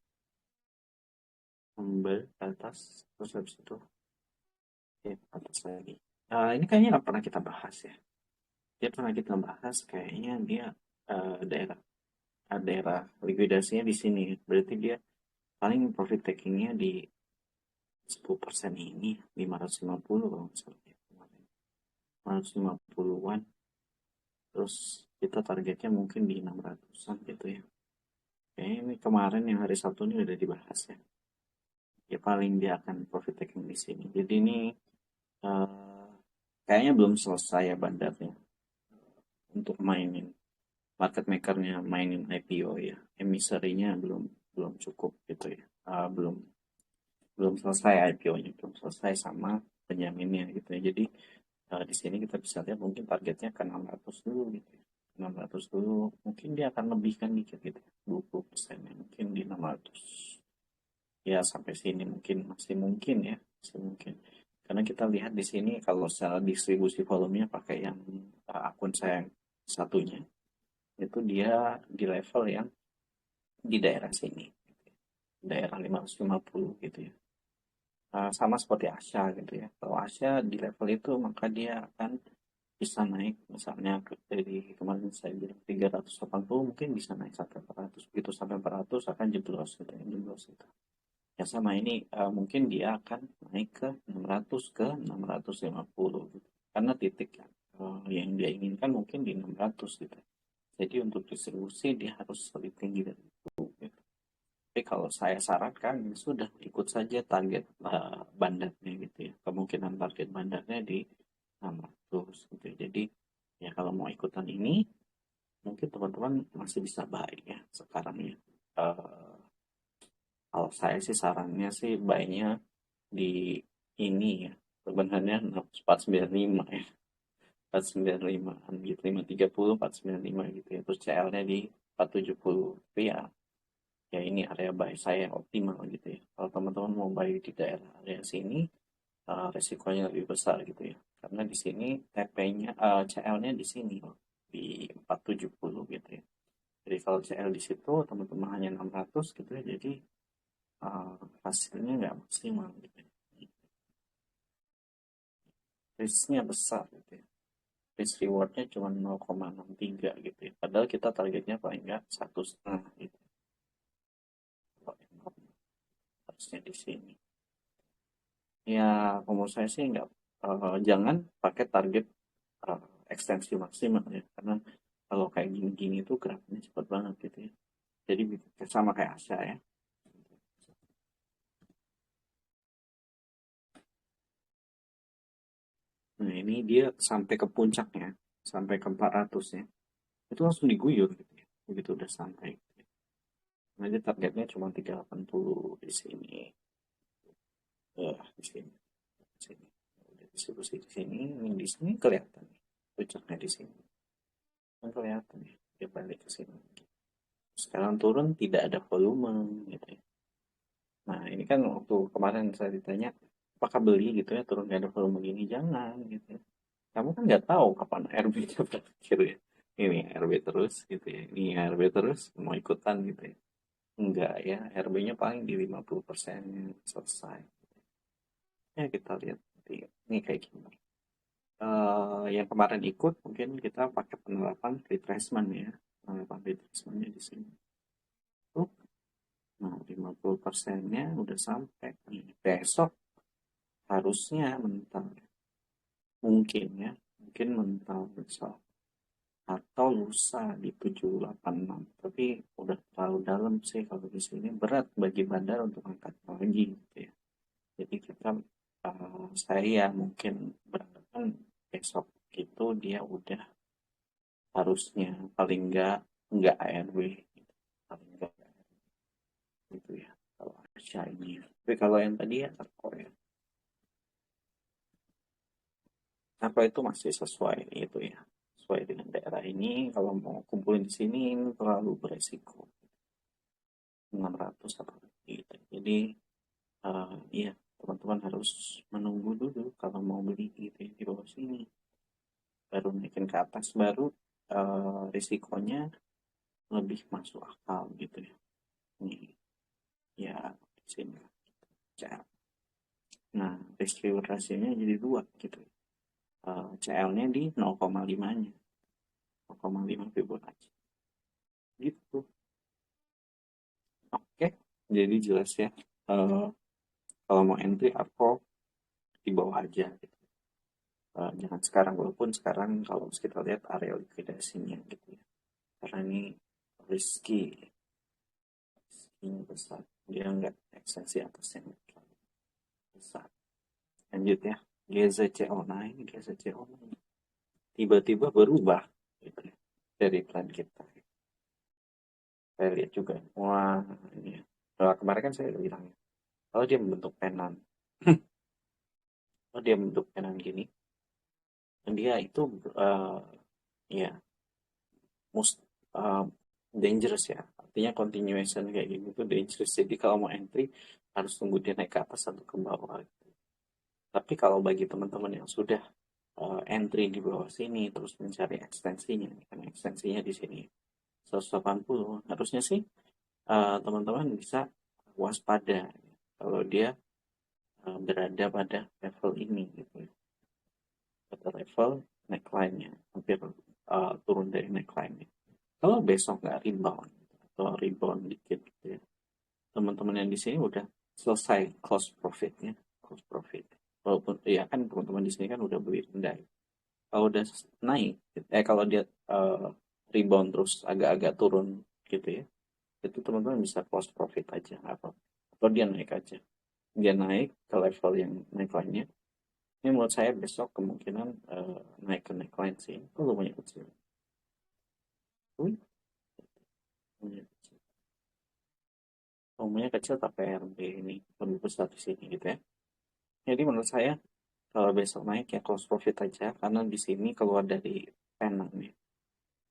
Ambil ke atas, terus habis itu ya ke atas lagi. Ini kayaknya nggak pernah kita bahas ya. Dia pernah kita bahas kayaknya dia daerah daerah likuidasinya di sini. Berarti dia paling profit takingnya di 10% ini 550 kalau nggak salah ya, kemarin. 550-an. Terus kita targetnya mungkin di 600-an gitu ya. Kayaknya ini kemarin yang hari Sabtu ini udah dibahas ya. Ya paling dia akan profit taking di sini. Jadi ini eh, kayaknya belum selesai ya bandarnya untuk mainin market makernya mainin IPO ya. Emiserinya belum belum cukup gitu ya. Belum belum selesai IPO-nya, belum selesai sama penjaminnya gitu ya. Jadi di sini kita bisa lihat mungkin targetnya ke 600 dulu gitu ya. 600 dulu, mungkin dia akan lebihkan dikit gitu ya. 20% ya, mungkin di 600. Ya sampai sini mungkin masih mungkin ya, masih mungkin. Karena kita lihat di sini kalau secara distribusi volumenya pakai yang akun saya yang satunya, itu dia di level yang di daerah sini, daerah 550 gitu ya. Sama seperti Asia gitu ya. Kalau Asia di level itu maka dia akan bisa naik misalnya dari kemarin saya bilang 380 mungkin bisa naik sampai 400, begitu sampai 400 akan jeblos gitu ya, jeblos itu ya. Sama ini mungkin dia akan naik ke 600 ke 650 gitu karena titik yang dia inginkan mungkin di 600 gitu. Jadi untuk distribusi dia harus lebih tinggi dari itu gitu. Tapi kalau saya sarankan ya sudah ikut saja target bandarnya gitu ya. Kemungkinan target bandarnya di 600 gitu ya. Jadi ya kalau mau ikutan ini mungkin teman-teman masih bisa baik ya sekarang ya. Eh, Kalau saya sih sarannya sih baiknya di ini ya. Sebenarnya 495 ya. 495 gitu, 530 495 gitu ya. Terus CL-nya di 470. Tapi ya ya ini area buy saya yang optimal gitu ya. Kalau teman-teman mau buy di daerah area sini, resikonya lebih besar gitu ya. Karena di sini TP-nya, CL-nya di sini di 470 gitu ya. Jadi kalau CL di situ teman-teman hanya 600 gitu ya. Jadi hasilnya nggak maksimal gitu ya. Risknya besar gitu ya. Risk rewardnya cuma 0,63 gitu ya. Padahal kita targetnya paling nggak 1,5 gitu. Harusnya di sini. Ya, menurut saya sih nggak, jangan pakai target eh, ekstensi maksimal ya, karena kalau kayak gini-gini itu geraknya cepat banget gitu ya. Jadi sama kayak Asia ya. Nah ini dia sampai ke puncaknya, sampai ke 400 ya. Itu langsung diguyur gitu ya. Begitu udah sampai. Gitu ya. Nah, jadi targetnya cuma 380 di sini. Di sini. Di sini. Udah distribusi di sini. Di sini kelihatan. Puncaknya di sini. Kan kelihatan ya. Dia balik ke sini. Sekarang turun tidak ada volume gitu ya. Nah ini kan waktu kemarin saya ditanya apakah beli gitu ya turun gak ada volume gini, jangan gitu ya. Kamu kan nggak tahu kapan RB-nya berakhir ya. Ini RB terus gitu ya, ini RB terus mau ikutan gitu ya. Enggak ya, RB-nya paling di 50% selesai. Ya kita lihat nanti ini kayak gimana. Yang kemarin ikut mungkin kita pakai penerapan retracement ya. Penerapan retracementnya di sini. Tuh, nah 50%-nya udah sampai. Besok harusnya mental mungkin ya, mungkin mental besok atau lusa di 786, tapi udah terlalu dalam sih kalau di sini, berat bagi bandar untuk angkat lagi gitu ya. Jadi kita saya mungkin beranggapan besok itu dia udah harusnya paling enggak ARW gitu. Paling enggak gitu ya kalau Asia ini, tapi kalau yang tadi ya Korea apa itu masih sesuai itu ya, sesuai dengan daerah ini. Kalau mau kumpulin di sini ini terlalu beresiko 600 apa gitu. Jadi iya teman-teman harus menunggu dulu kalau mau beli gitu ya, di bawah sini baru naikin ke atas, baru risikonya lebih masuk akal gitu ya. Ini ya di sini. CL. Nah, risk reward ratio-nya jadi 2 gitu. CL-nya di 0,5-nya. 0,5 Fibonacci. Gitu. Oke, jadi jelas ya. Kalau mau entry aku di bawah aja gitu. Jangan sekarang, walaupun sekarang kalau kita lihat area likuidasinya gitu ya. Karena ini risky besar. Dia nggak ekstensi atasnya besar. Lanjut ya. GZCO. Nah ini GZCO tiba-tiba berubah gitu ya, dari plan kita. Saya lihat juga. Wah, ini ya. Kemarin kan saya udah bilang ya. Kalau dia membentuk penan. Kalau dia membentuk penan gini. Dia itu ya most dangerous ya. Artinya continuation kayak gitu tuh dangerous. Jadi kalau mau entry harus tunggu dia naik ke atas atau ke bawah. Tapi kalau bagi teman-teman yang sudah entry di bawah sini terus mencari ekstensinya, kan ekstensinya di sini 180, harusnya sih teman-teman bisa waspada kalau dia berada pada level ini gitu ya. Pada level neckline-nya hampir turun dari neckline-nya. Kalau besok nggak rebound atau rebound dikit gitu ya, teman-teman yang di sini udah selesai close profitnya, close profit. Walaupun ya kan teman-teman di sini kan udah beli rendah. Kalau udah naik, kalau dia rebound terus agak-agak turun gitu ya, itu teman-teman bisa close profit aja nggak apa, atau dia naik aja, dia naik ke level yang naik lainnya. Ini menurut saya besok kemungkinan naik ke naik lain sih. Itu lumayan kecil. Lumayan kecil. Lumayan kecil tapi RB ini lebih besar di sini gitu ya. Jadi menurut saya kalau besok naik ya close profit aja karena di sini keluar dari penan ya.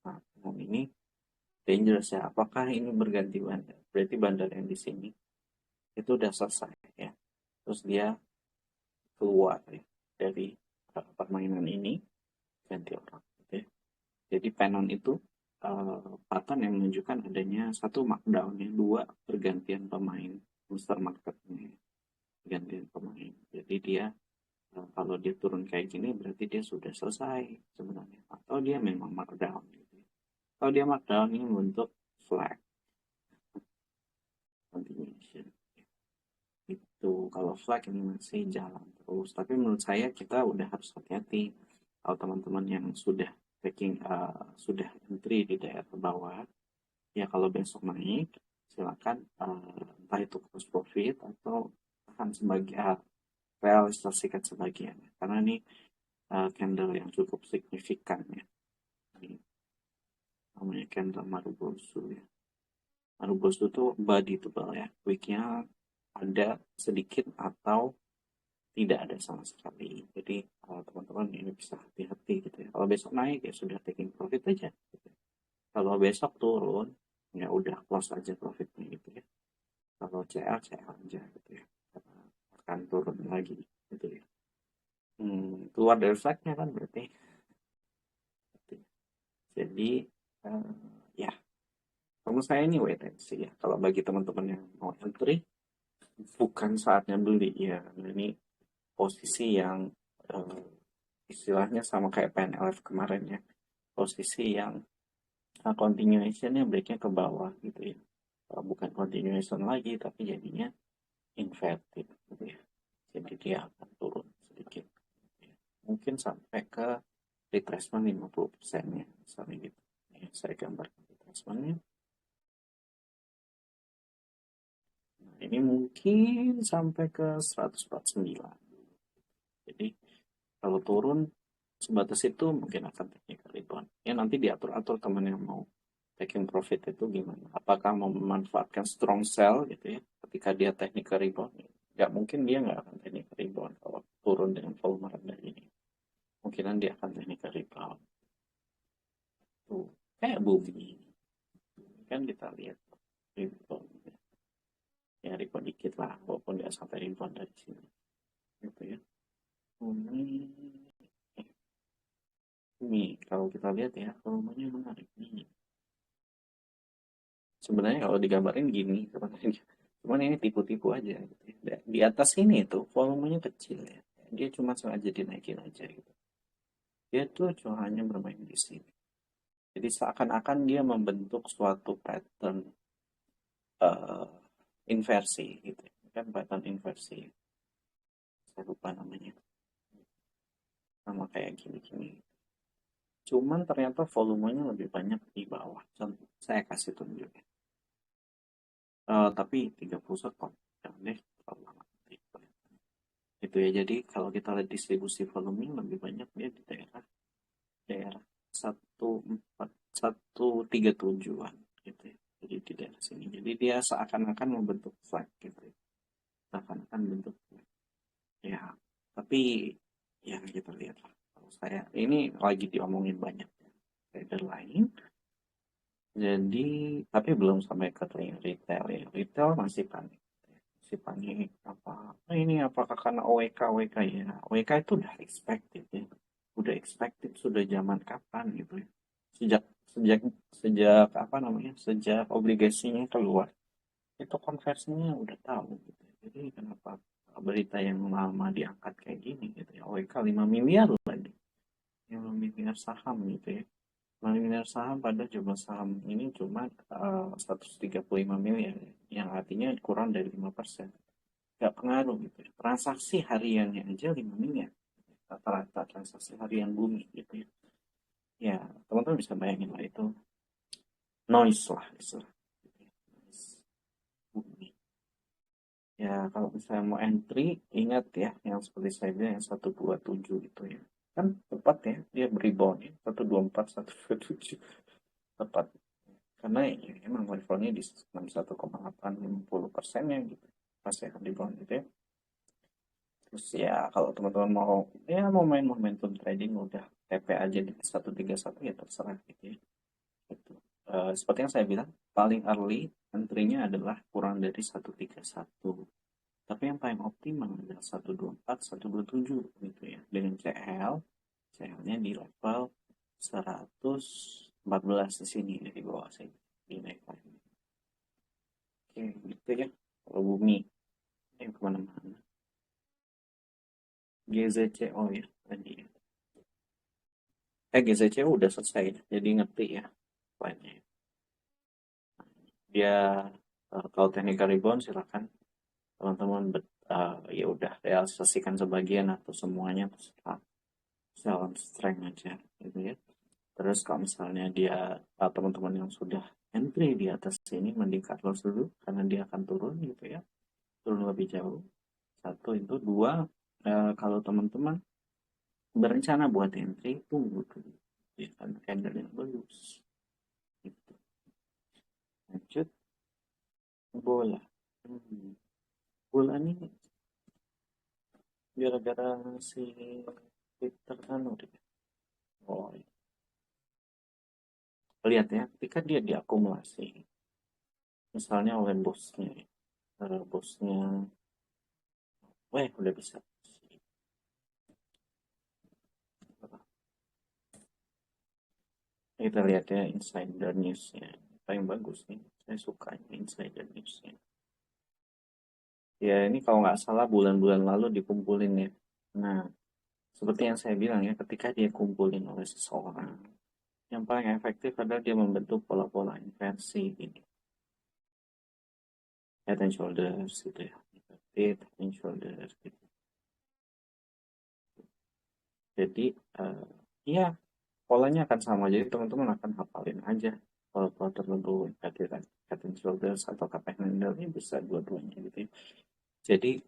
Nah, penan ini dangerous ya. Apakah ini berganti bandar? Berarti bandar yang di sini itu udah selesai ya. Terus dia keluar ya dari permainan ini, ganti orang. Gitu ya. Jadi penon itu pattern yang menunjukkan adanya satu markdown, ya, dua pergantian pemain, booster marketnya, pergantian pemain. Jadi dia kalau dia turun kayak gini berarti dia sudah selesai sebenarnya, atau dia memang markdown. Gitu. Kalau dia markdown ini bentuk flag continuation. Itu kalau flag ini masih jalan terus, tapi menurut saya kita udah harus hati-hati kalau teman-teman yang sudah sudah entry di daerah bawah ya, kalau besok naik silakan entah itu close profit atau tahan sebagian, realisasikan sebagian karena ini candle yang cukup signifikan ya. Ini namanya candle Marubozu ya. Marubozu itu body tebal ya, weeknya ada sedikit atau tidak ada sama sekali. Jadi teman-teman ini bisa hati-hati gitu ya. Kalau besok naik ya sudah taking profit aja. Gitu. Kalau besok turun ya udah close aja profitnya gitu ya. Kalau CL aja gitu ya. Karena akan turun lagi gitu ya. Keluar dari flagnya kan berarti. Gitu. Jadi ya, menurut saya ini wait and see ya. Kalau bagi teman-teman yang mau entry bukan saatnya beli ya. Ini posisi yang istilahnya sama kayak PNLF kemarin ya, posisi yang continuationnya breaknya ke bawah gitu ya, bukan continuation lagi tapi jadinya inverted gitu ya, jadi dia akan turun sedikit gitu ya. Mungkin sampai ke retracement 50% nya misalnya gitu ya, saya gambarkan retracementnya. Nah, ini mungkin sampai ke 149. Jadi kalau turun sebatas itu mungkin akan technical rebound. Ya nanti diatur-atur teman yang mau taking profit itu gimana. Apakah mau memanfaatkan strong sell gitu ya ketika dia technical rebound. Nggak mungkin dia nggak akan technical rebound kalau turun dengan volume rendah ini. Mungkinan dia akan technical rebound. Tuh, kayak bumi. Kan kita lihat rebound. Ya rebound dikit lah, walaupun nggak sampai rebound dari sini. Gitu ya. Ini kalau kita lihat ya, volumenya menarik nih. Sebenarnya kalau digambarin gini sebenarnya Cuman ini tipu-tipu aja gitu ya. Di atas ini tuh volumenya kecil ya. Dia cuma sengaja dinaikin aja gitu. Dia tuh cuma hanya bermain di sini. Jadi seakan-akan dia membentuk suatu pattern eh, inversi gitu. Kan pattern inversi. Saya lupa namanya. Sama kayak gini-gini. Cuman ternyata volumenya lebih banyak di bawah. Contoh, saya kasih tunjuk ya. Tapi 30 sekon. Jangan deh, terlalu lama. Itu ya, jadi kalau kita lihat distribusi volume lebih banyak dia di daerah daerah 1417-an gitu ya. Jadi di daerah sini. Jadi dia seakan-akan membentuk flag gitu ya. Seakan-akan bentuk flag. Ya, tapi ya kita lihat lah. Kalau saya ini lagi diomongin banyak ya. Trader lain. Jadi tapi belum sampai ke retail ya. Retail masih panik. Masih panik apa? Nah, ini apakah karena OWK OWK ya? OWK itu udah expected ya. Udah expected sudah zaman kapan gitu ya. Sejak sejak sejak apa namanya? Sejak obligasinya keluar. Itu konversinya udah tahu gitu. Jadi kenapa berita yang lama diangkat kayak gini gitu ya. OWK 5 miliar lagi. 5 miliar saham gitu ya. 5 miliar saham pada jumlah saham ini cuma 135 miliar ya. Yang artinya kurang dari 5%. Gak pengaruh gitu ya. Transaksi hariannya aja 5 miliar. Rata-rata transaksi harian bumi gitu ya. Ya, teman-teman bisa bayangin lah itu noise lah istilah. Bumi. Ya, kalau misalnya mau entry, ingat ya, yang seperti saya bilang yang 127 itu ya. Kan tepat ya, dia rebound ya, 124, 127. Tepat. Karena ya, emang levelnya di 61,860% ya gitu. Pas ya rebound gitu ya. Terus ya kalau teman-teman mau main momentum trading udah TP aja di 131 ya terserah gitu ya. Gitu. Seperti yang saya bilang, paling early entry-nya adalah kurang dari 131. Tapi yang paling optimal adalah 124, 127 gitu ya. Dengan CL-nya di level 114 di sini ya, di bawah sini di naik lagi. Oke, gitu ya. Kalau bumi yang kemana-mana. GZCO ya tadi ya. GZCO udah selesai ya. Jadi ngerti ya poinnya. Dia kalau technical rebound silakan teman-teman ya udah realisasikan sebagian atau semuanya terserah sell strength aja gitu ya. Terus kalau misalnya dia teman-teman yang sudah entry di atas sini mending cut loss dulu karena dia akan turun gitu ya, turun lebih jauh. Satu itu, dua, kalau teman-teman berencana buat entry tunggu dulu ya kan candle yang bagus gitu. Lanjut bola. Bola ini gara-gara si Twitter kan udah, oh iya. Lihat ya ketika dia diakumulasi misalnya oleh bosnya, bosnya, weh udah bisa kita lihat ya insider newsnya paling bagus nih, saya suka insider newsnya ya. Ini kalau nggak salah bulan-bulan lalu dikumpulin ya. Nah, seperti yang saya bilang ya, ketika dia kumpulin oleh seseorang, yang paling efektif adalah dia membentuk pola-pola inversi ini, head and shoulders gitu ya, head and shoulders gitu. Jadi ya polanya akan sama, jadi teman-teman akan hafalin aja pola-pola tertentu, head and shoulders atau cup handle ini bisa dua-duanya gitu ya. Jadi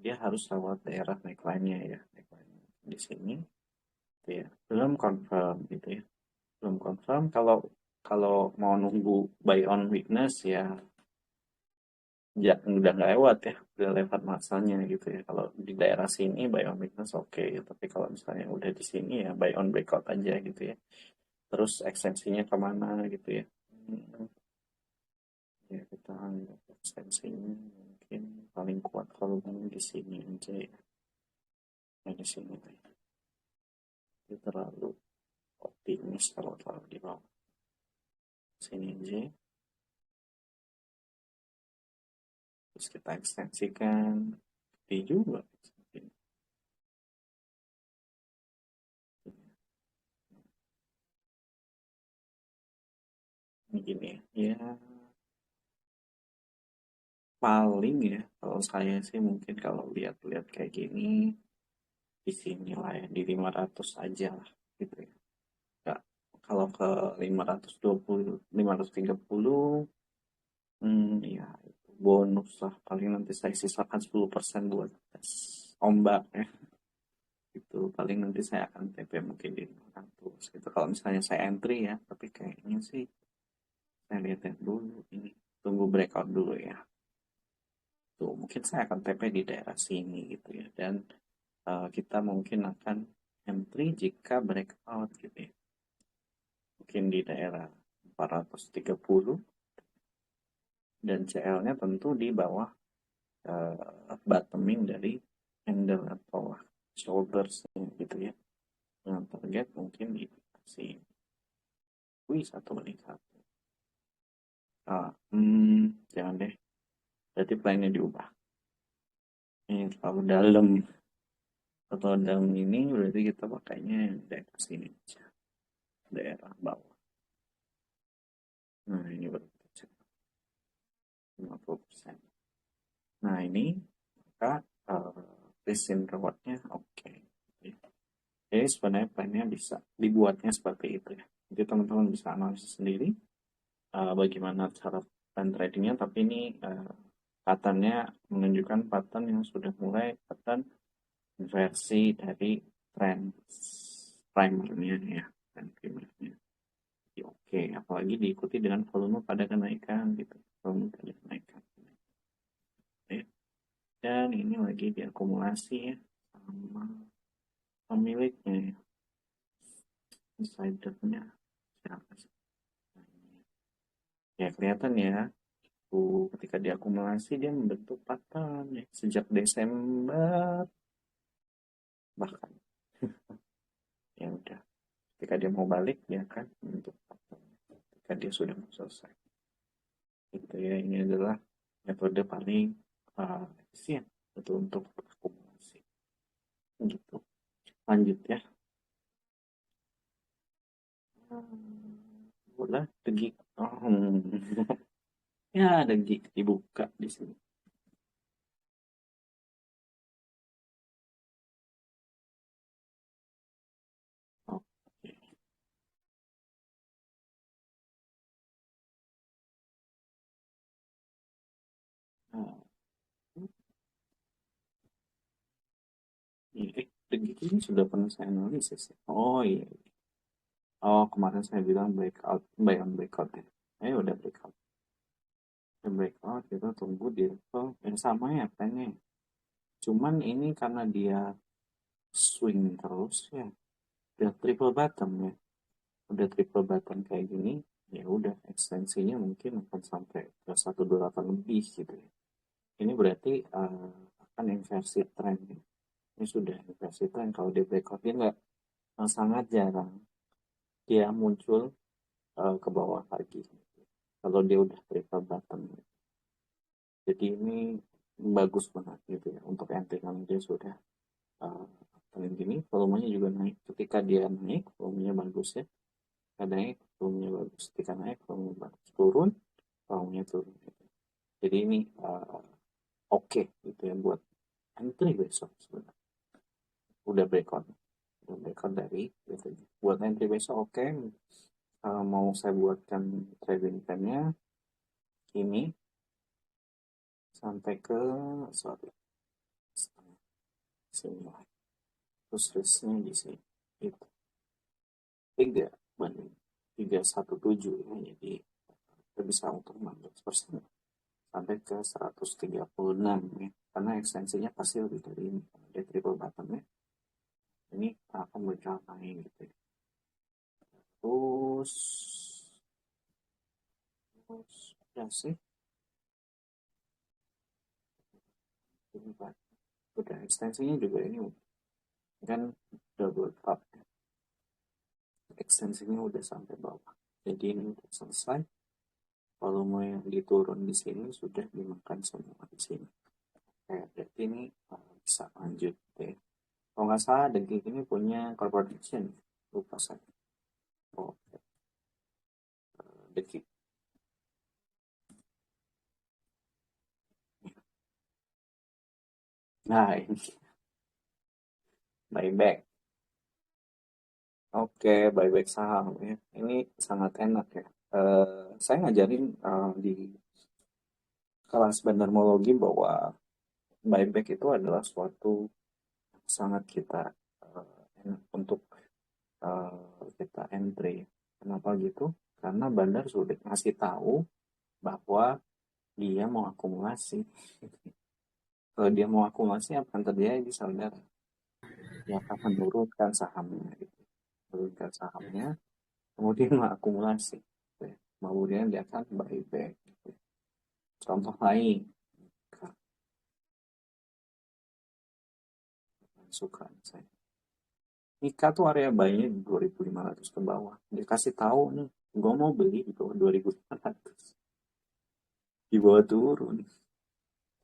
dia harus lewat daerah neckline-nya ya, neckline di sini gitu ya. Belum confirm gitu ya, belum confirm. Kalau kalau mau nunggu buy on weakness ya, ya udah nggak lewat ya, udah lewat masanya gitu ya. Kalau di daerah sini buy on weakness oke, tapi kalau misalnya udah di sini ya buy on breakout aja gitu ya. Terus ekstensinya kemana gitu ya. Ya kita lihat ekstensinya mungkin paling kuat kalau di sini aja ya. Ya di sini ya. Itu terlalu optimis kalau terlalu di bawah. Sini aja. terus kita ekstensikan di juga ini gini ya paling ya kalau saya sih mungkin kalau lihat-lihat kayak gini di sini lah ya di 500 aja lah gitu ya. Nggak, kalau ke 520 530 ya itu bonus lah paling nanti saya sisakan 10% buat tes ombak ya itu paling nanti saya akan TP mungkin di 500 gitu kalau misalnya saya entry ya tapi kayaknya sih saya lihat dulu ini tunggu breakout dulu ya tuh mungkin saya akan TP di daerah sini gitu ya dan kita mungkin akan entry jika breakout gitu ya mungkin di daerah 430 dan CL-nya tentu di bawah bottoming dari handle atau shoulders gitu ya dengan target mungkin di si wih 1 banding 1 jangan deh berarti plannya diubah ini terlalu dalam atau dalam ini berarti kita pakainya yang daerah sini aja daerah bawah nah ini baru kita cek 50%. Nah ini maka risk and rewardnya oke. Jadi sebenarnya plannya bisa dibuatnya seperti itu ya. Jadi teman-teman bisa analisis sendiri bagaimana cara plan tradingnya. Tapi ini patternnya menunjukkan pattern yang sudah mulai pattern inversi dari trend primernya ya, trend primernya. Jadi oke, apalagi diikuti dengan volume pada kenaikan gitu, volume pada kenaikan. Ya. Dan ini lagi diakumulasi ya sama pemiliknya ya, insidernya siapa sih? Ya kelihatan ya, ketika diakumulasi dia membentuk pattern ya. Sejak Desember bahkan ya udah ketika dia mau balik dia akan membentuk pattern ketika dia sudah mau selesai itu ya ini adalah metode paling efisien itu untuk akumulasi gitu lanjut ya boleh degi ya degi dibuka di sini. Oke. Nah, degi ini sudah pernah saya analisis ya. Oh iya. Oh, kemarin saya bilang breakout, buy on breakout ya. Udah breakout. Udah breakout, kita tunggu di level yang sama ya pennya. Cuman ini karena dia swing terus ya. Udah triple bottom ya. Udah triple bottom kayak gini, ya udah ekstensinya mungkin akan sampai ke 128 lebih gitu ya. Ini berarti akan inversi trend ya. Ini sudah inversi trend kalau dia breakout dia nggak sangat jarang dia muncul ke bawah lagi kalau dia udah triple bottom. Jadi ini bagus banget gitu ya untuk entry kalau dia sudah paling gini volumenya juga naik. Ketika dia naik volumenya bagus ya. Ketika naik volumenya bagus. Ketika naik volumenya bagus. Turun volumenya turun. Gitu. Jadi ini oke gitu ya buat entry besok sebenarnya. Udah breakout. Udah breakout dari gitu. Buat entry besok oke. Mau saya buatkan trading plan-nya ini sampai ke sorry sini lah terus risknya di sini itu 3,317 ya jadi kita bisa untuk 16% sampai ke 136 ya karena ekstensinya pasti lebih dari ini karena dia triple bottom ya ini akan berjalan naik gitu ya terus ya sih ini Pak. Udah ekstensinya juga ini kan double top ya. Ekstensinya udah sampai bawah jadi ini udah selesai volume yang diturun di sini sudah dimakan semua di sini. Berarti ini bisa lanjut deh. Kalau nggak salah Degik ini punya corporate action, lupa saya. Oh, Degik. Nah, ini buyback. Oke, buyback saham ya. Ini sangat enak ya. Saya ngajarin di kelas bandarmologi bahwa buyback itu adalah suatu yang sangat kita enak untuk kita entry. Kenapa gitu? Karena bandar sudah ngasih tahu bahwa dia mau akumulasi. Kalau dia mau akumulasi apa yang terjadi saudara? Dia akan menurunkan sahamnya gitu. Menurunkan sahamnya, kemudian mengakumulasi. Gitu ya. Kemudian dia akan buyback. Gitu. Contoh lain, suka saya. Nikah tuh area bayinya di 2.500 ke bawah. Dia kasih tahu nih, gue mau beli di bawah 2.500. Di bawah turun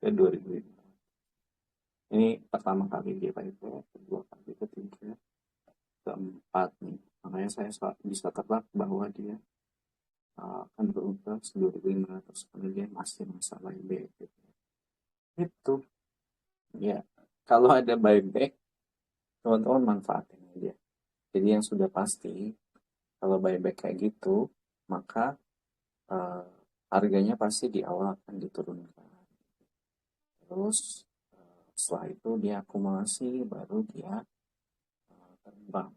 ke 2.500. Ini pertama kali dia buyback, kedua kali, ketiga, keempat nih. Makanya saya bisa tebak bahwa dia akan berubah 2.500 karena dia masih masa buyback gitu. Itu ya, kalau ada buyback teman-teman manfaatin aja. Jadi yang sudah pasti kalau buyback kayak gitu maka uh, harganya pasti di awal akan diturunkan, terus setelah itu dia akumulasi baru dia terbang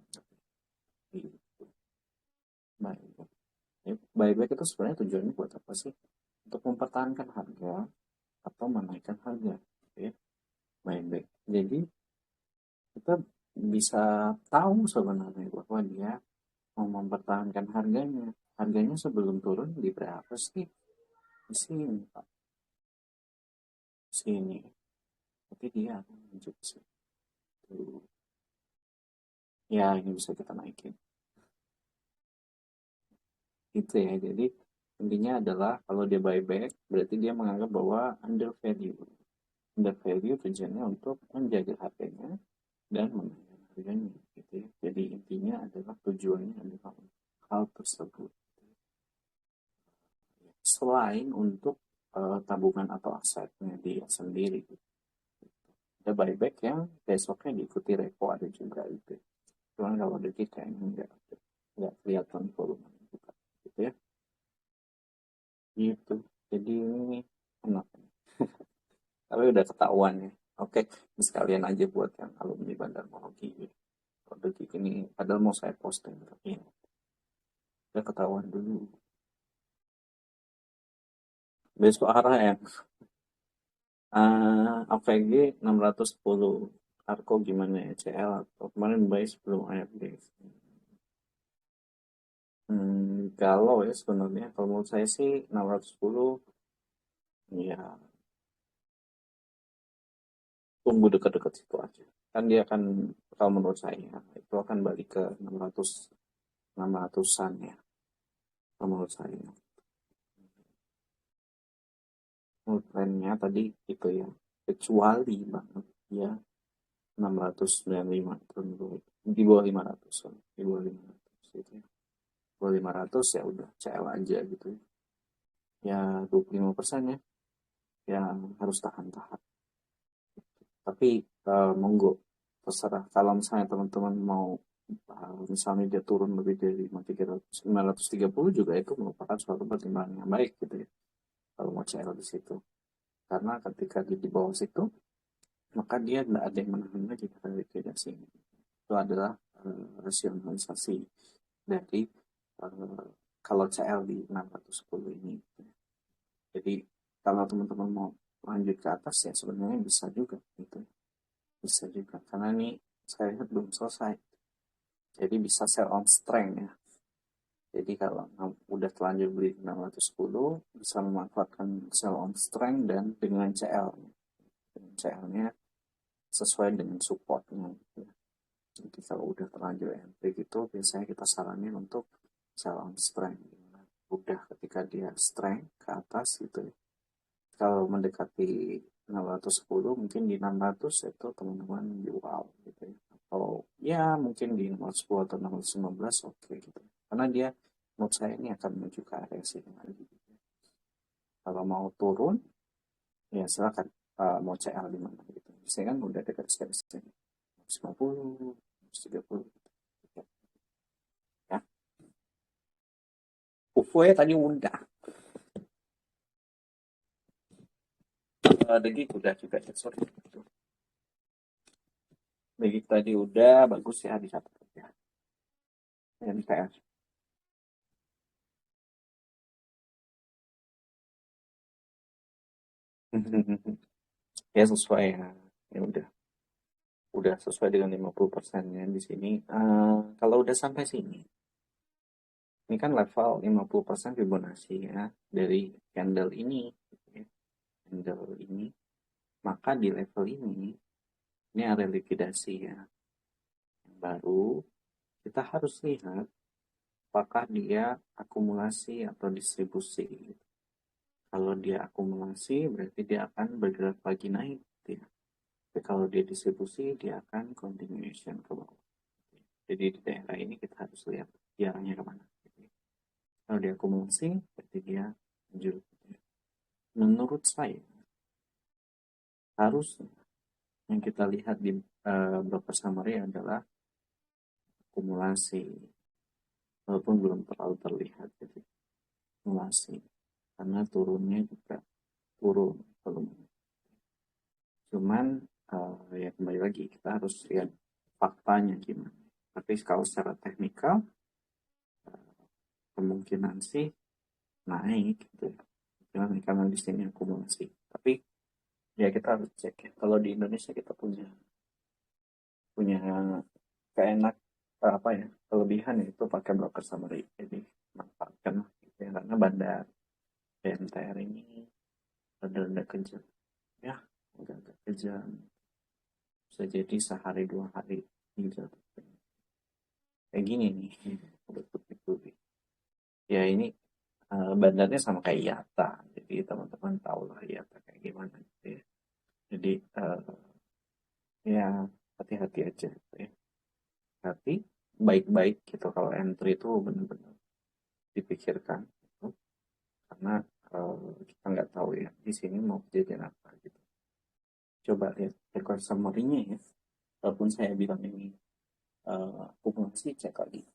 gitu. Buyback. Buyback itu sebenarnya tujuannya buat apa sih? Untuk mempertahankan harga atau menaikkan harga gitu ya. Buyback. Jadi kita bisa tahu sebenarnya bahwa dia mau mempertahankan harganya. Harganya sebelum turun di berapa sih? Di sini, Pak. Sini. Tapi dia akan lanjut sih. Ya, ini bisa kita naikin. Itu ya. Jadi intinya adalah kalau dia buyback, berarti dia menganggap bahwa under value. Under value tujuannya untuk menjaga harganya dan menaikkan harganya. Gitu ya. Jadi intinya adalah tujuannya adalah hal tersebut. Selain untuk tabungan atau asetnya dia sendiri. Ada buyback yang besoknya diikuti repo ada juga itu. Cuman kalau detik kayaknya nggak kelihatan volume juga gitu ya. Gitu. Jadi ini enak. Tapi udah ketahuan ya. Oke, sekalian aja buat yang alumni Bandarmologi. Kalau detik ini padahal mau saya posting tapi ya, udah ketahuan dulu. Besok arah ya. AVG 610. Arko gimana ya? CL atau kemarin buy sebelum AFD. Galau ya sebenarnya. Kalau menurut saya sih 610 ya tunggu dekat-dekat situ aja. Kan dia akan, kalau menurut saya itu akan balik ke 600-an ya. Kalau menurut saya. Menurut trennya tadi itu ya. Kecuali banget ya 695 turun di bawah 500, di bawah 500 gitu ya. Di bawah 500 ya udah CL aja gitu ya. Ya 25% ya. Yang harus tahan-tahan. Tapi monggo terserah kalau misalnya teman-teman mau misalnya dia turun lebih dari 530 juga itu merupakan suatu pertimbangan yang baik gitu ya kalau mau CL di situ, karena ketika di bawah situ maka dia tidak ada yang menahan lagi dari likuidasi. Itu adalah rasionalisasi dari kalau CL di 610 ini. Jadi kalau teman-teman mau lanjut ke atas ya sebenarnya bisa juga gitu, bisa juga karena ini saya lihat belum selesai, jadi bisa sell on strength ya. Jadi kalau udah terlanjur beli 610 bisa memanfaatkan sell on strength dan dengan CL, dengan CL-nya sesuai dengan supportnya gitu. Jadi kalau udah terlanjur entry gitu biasanya kita saranin untuk sell on strength. Udah ketika ketika dia strength ke atas gitu ya. Kalau mendekati 610 mungkin di 600 itu teman-teman di wow gitu ya. Atau ya mungkin di 610 atau 615 oke gitu. Karena dia menurut saya ini akan menuju ke area sini lagi. Gitu. Kalau mau turun ya silakan mau CL di mana gitu. Saya kan udah dekat sekali sini. 150, 130 gitu. Ya. UFO ya tadi udah. Degi udah juga ya, sorry. Degi tadi udah bagus ya dicatat ya. NTR. Ya sesuai ya. Ya udah sesuai dengan 50%-nya di sini. Kalau udah sampai sini, ini kan level 50% Fibonacci ya dari candle ini, gitu ya. Candle ini, maka di level ini ada likuidasi ya. Yang baru kita harus lihat apakah dia akumulasi atau distribusi. Kalau dia akumulasi berarti dia akan bergerak lagi naik, gitu ya. Tapi kalau dia distribusi dia akan continuation ke bawah. Jadi di daerah ini kita harus lihat jaraknya kemana. Kalau dia akumulasi, berarti dia lanjut. Menurut saya, harusnya yang kita lihat di broker summary adalah akumulasi. Walaupun belum terlalu terlihat. Gitu. Akumulasi. Karena turunnya juga turun volumenya. Cuman, ya kembali lagi, kita harus lihat faktanya gimana. Tapi kalau secara teknikal, kemungkinan sih naik gitu ya. Karena di sini akumulasi. Tapi ya kita harus cek ya. Kalau di Indonesia kita punya punya keenak apa ya kelebihan itu pakai broker summary. Jadi manfaatkan gitu ya. Karena bandar BMTR ini rada-rada kejam ya, agak-agak kejam. Bisa jadi sehari 2 hari gitu. Kayak gini nih, udah tutup ya ini bandarnya sama kayak IATA, jadi teman-teman tahu lah IATA kayak gimana gitu ya. Jadi ya hati-hati aja gitu ya. Hati baik-baik gitu kalau entry itu benar-benar dipikirkan gitu. Karena kita nggak tahu ya di sini mau kejadian apa gitu. Coba lihat record summary-nya ya. Walaupun saya bilang ini akumulasi, cek lagi.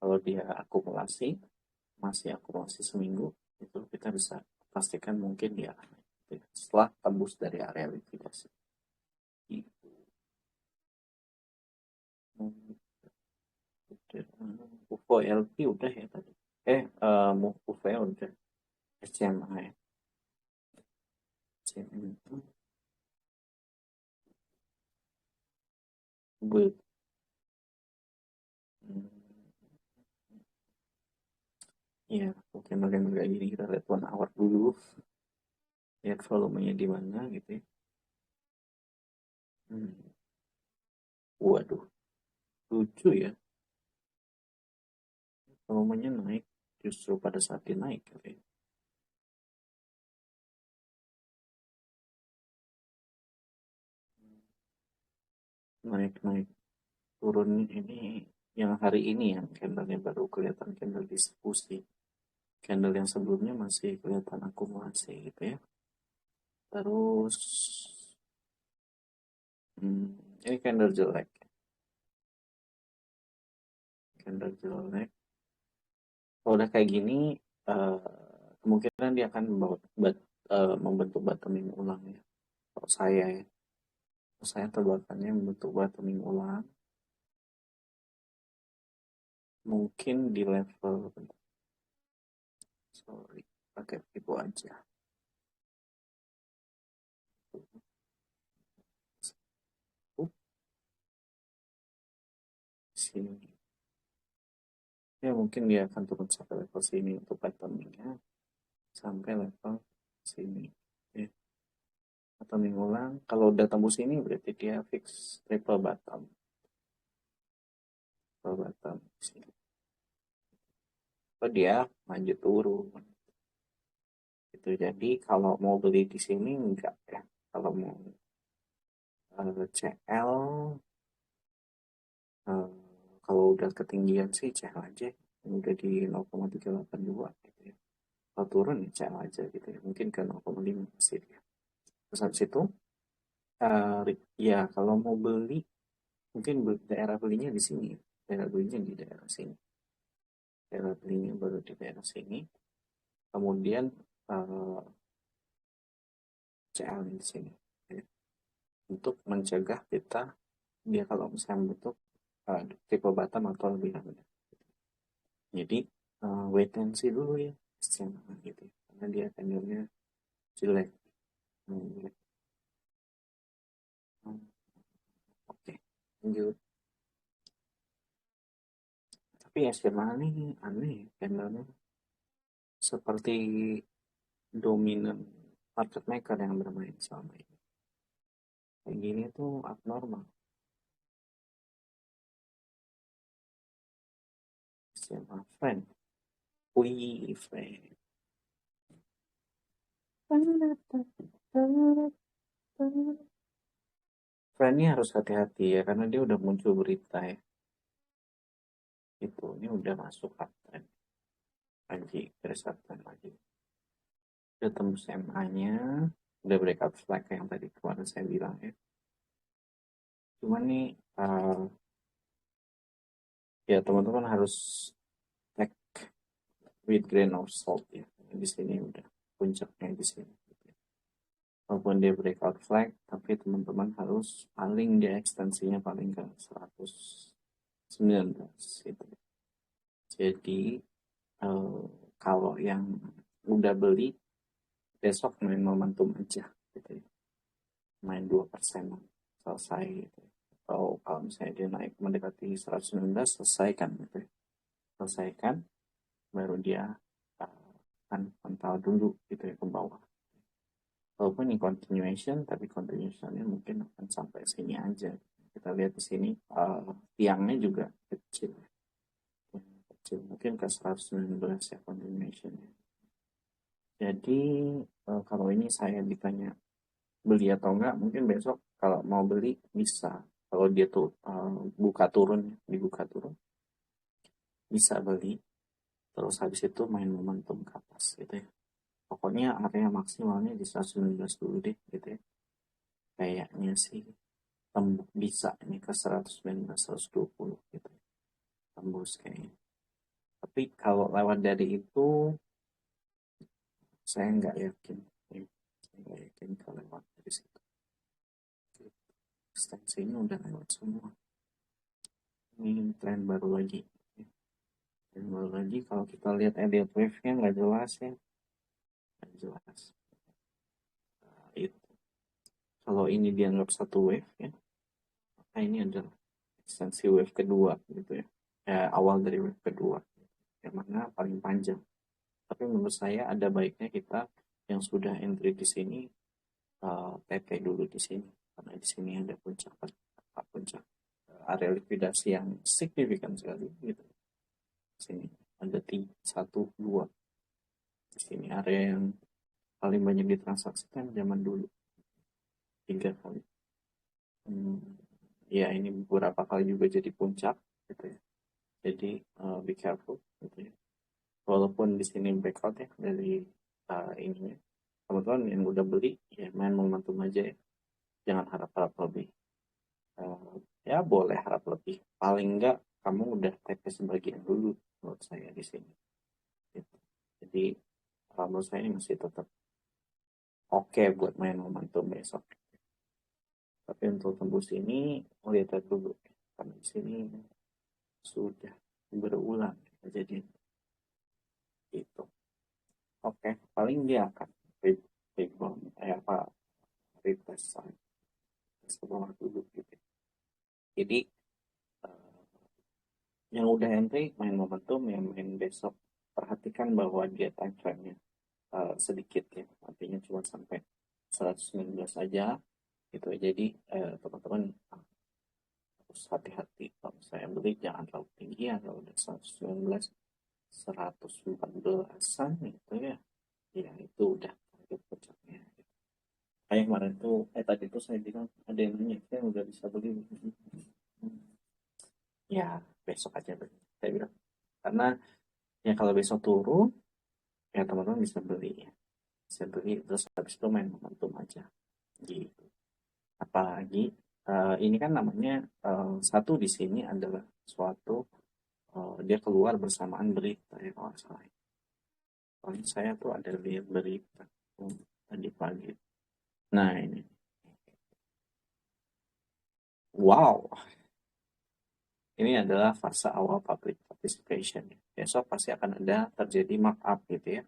Kalau dia akumulasi masih akumulasi seminggu itu kita bisa pastikan mungkin dia akan naik gitu ya. Setelah tembus dari area likuidasi gitu. UFO LP udah ya tadi. UFO udah. SCMA ya. SCMA. But, ya, mungkin bagian agak gini kita lihat 1 hour dulu. Lihat volumenya di mana gitu ya. Waduh, lucu ya. Volumenya naik justru pada saat dia naik gitu ya. Naik-naik turun ini yang hari ini yang candlenya baru kelihatan candle distribusi. Candle yang sebelumnya masih kelihatan akumulasi gitu ya. Terus ini candle jelek. Candle jelek. Kalau udah kayak gini, kemungkinan dia akan membentuk bottoming ulang ya. Kalau saya ya. Kalau saya tebakannya membentuk bottoming ulang. Mungkin di level, sorry, pakai tipu aja. Sini. Ya mungkin dia akan turun sampai level sini untuk bottomingnya. Sampai level sini. Ya. Bottoming ulang. Kalau udah tembus ini berarti dia fix triple bottom. Triple bottom sini. atau dia lanjut turun. Itu jadi kalau mau beli di sini enggak ya. Kalau mau CL, eh, kalau udah ketinggian sih CL aja. Udah di 0,382 gitu ya. Kalau turun ya CL aja gitu ya. Mungkin ke 0,5 sih dia. Terus habis itu, ya kalau mau beli, mungkin daerah belinya di sini. Daerah belinya di daerah sini. Daerah belinya baru di daerah sini. Kemudian CL di sini. Ya. Untuk mencegah kita, dia kalau misalnya bentuk tipe Batam atau lebih rendah. Jadi wait and see dulu ya, gitu. Karena dia tendernya jelek. Jelek. Oke, lanjut. Tapi SMA nih aneh tendernya seperti dominan market maker yang bermain selama ini. Kayak gini tuh abnormal. SMA friend, wih friend. Friend ini harus hati-hati ya karena dia udah muncul berita ya. Itu ini udah masuk uptrend lagi, terus uptrend lagi. Udah tembus MA-nya, udah breakout flag yang tadi kemarin saya bilang ya. Cuman nih ya teman-teman harus take with grain of salt ya. Di sini udah puncaknya di sini. Walaupun dia breakout flag, tapi teman-teman harus paling dia ekstensinya paling ke 119 itu. Jadi eh, kalau yang udah beli besok main momentum aja gitu ya. Main 2% selesai gitu ya. Atau kalau misalnya dia naik mendekati 119 selesaikan gitu ya. Selesaikan baru dia akan pantau dulu gitu ya ke bawah. Walaupun ini continuation tapi continuationnya mungkin akan sampai sini aja. Kita lihat di sini tiangnya juga kecil. Kecil mungkin ke 119 ya continuationnya. Jadi kalau ini saya ditanya beli atau enggak, mungkin besok kalau mau beli bisa. Kalau dia tuh buka turun, dibuka turun, bisa beli. Terus habis itu main momentum ke atas gitu ya. Pokoknya area maksimalnya di 119 dulu deh gitu ya. Kayaknya sih tembus bisa ini ke 119, 120 gitu ya. Tembus kayaknya. Tapi kalau lewat dari itu, saya nggak yakin. Saya nggak yakin kalau lewat dari situ. Ekstensinya udah lewat semua. Ini tren baru lagi. Tren baru lagi kalau kita lihat Elliott Wave-nya nggak jelas ya. Nggak jelas. Itu. Kalau ini dianggap satu wave ya, maka ini adalah ekstensi wave kedua gitu ya. Awal dari wave kedua. Yang mana paling panjang. Tapi menurut saya ada baiknya kita yang sudah entry di sini TT dulu di sini. Karena di sini ada puncak area likuidasi yang signifikan sekali gitu. Sini ada 3, 1, 2. Di sini area yang paling banyak ditransaksikan zaman dulu 3 kali. Ya ini beberapa kali juga jadi puncak gitu ya. Jadi be careful gitu ya. Walaupun di sini breakout ya dari ininya. Teman-teman yang udah beli ya main momentum aja ya. Jangan harap-harap lebih. Ya boleh harap lebih. Paling enggak kamu udah take sebagian dulu menurut saya di sini. Gitu. Jadi menurut saya ini masih tetap oke buat main momentum besok. Tapi untuk tembus ini lihat dulu karena di sini sudah berulang jadi itu. Oke, paling dia akan rebound apa retest ke bawah dulu gitu. Jadi yang udah entry main momentum, yang main besok perhatikan bahwa dia time frame-nya sedikit ya, artinya cuma sampai 119 saja gitu. Jadi teman-teman harus hati-hati kalau saya beli jangan terlalu tinggi ya kalau udah 119 114-an itu ya. Ya itu udah target puncaknya. Kayak kemarin tuh, tadi tuh saya bilang ada yang nanya, saya udah bisa beli. Ya besok aja beli. Saya bilang karena ya kalau besok turun ya teman-teman bisa beli ya. Bisa beli terus habis itu main momentum aja gitu. Apalagi ini kan namanya satu di sini adalah suatu dia keluar bersamaan berita ya kalau nggak salah. Soalnya saya tuh ada lihat berita tadi pagi. Nah ini, wow, ini adalah fase awal public participation. Besok pasti akan ada terjadi markup gitu ya,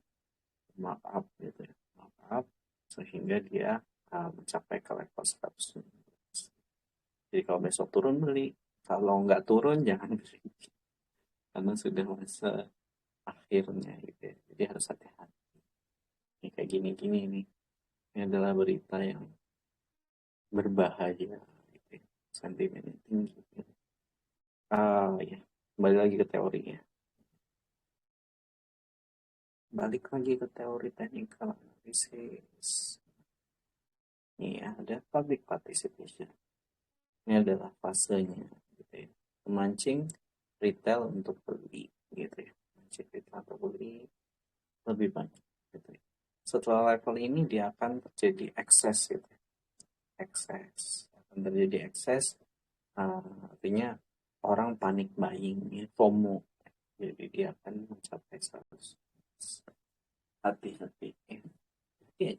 markup gitu ya, markup sehingga dia mencapai ke level 100. Jadi kalau besok turun beli, kalau nggak turun jangan beli karena sudah masa akhirnya gitu ya. Jadi harus hati-hati. Ini kayak gini-gini nih. Ini adalah berita yang berbahaya gitu ya. Sentimennya tinggi gitu. Ya, kembali lagi ke teorinya. Balik lagi ke teori technical analysis. Ini ada public participation. Ini adalah fasenya gitu ya. Memancing retail untuk beli gitu ya. Memancing retail untuk beli lebih banyak gitu ya. Setelah level ini dia akan terjadi excess gitu ya. Excess. Akan terjadi excess artinya orang panik buying ya, FOMO. Jadi dia akan mencapai 100. Hati-hati ya. Hati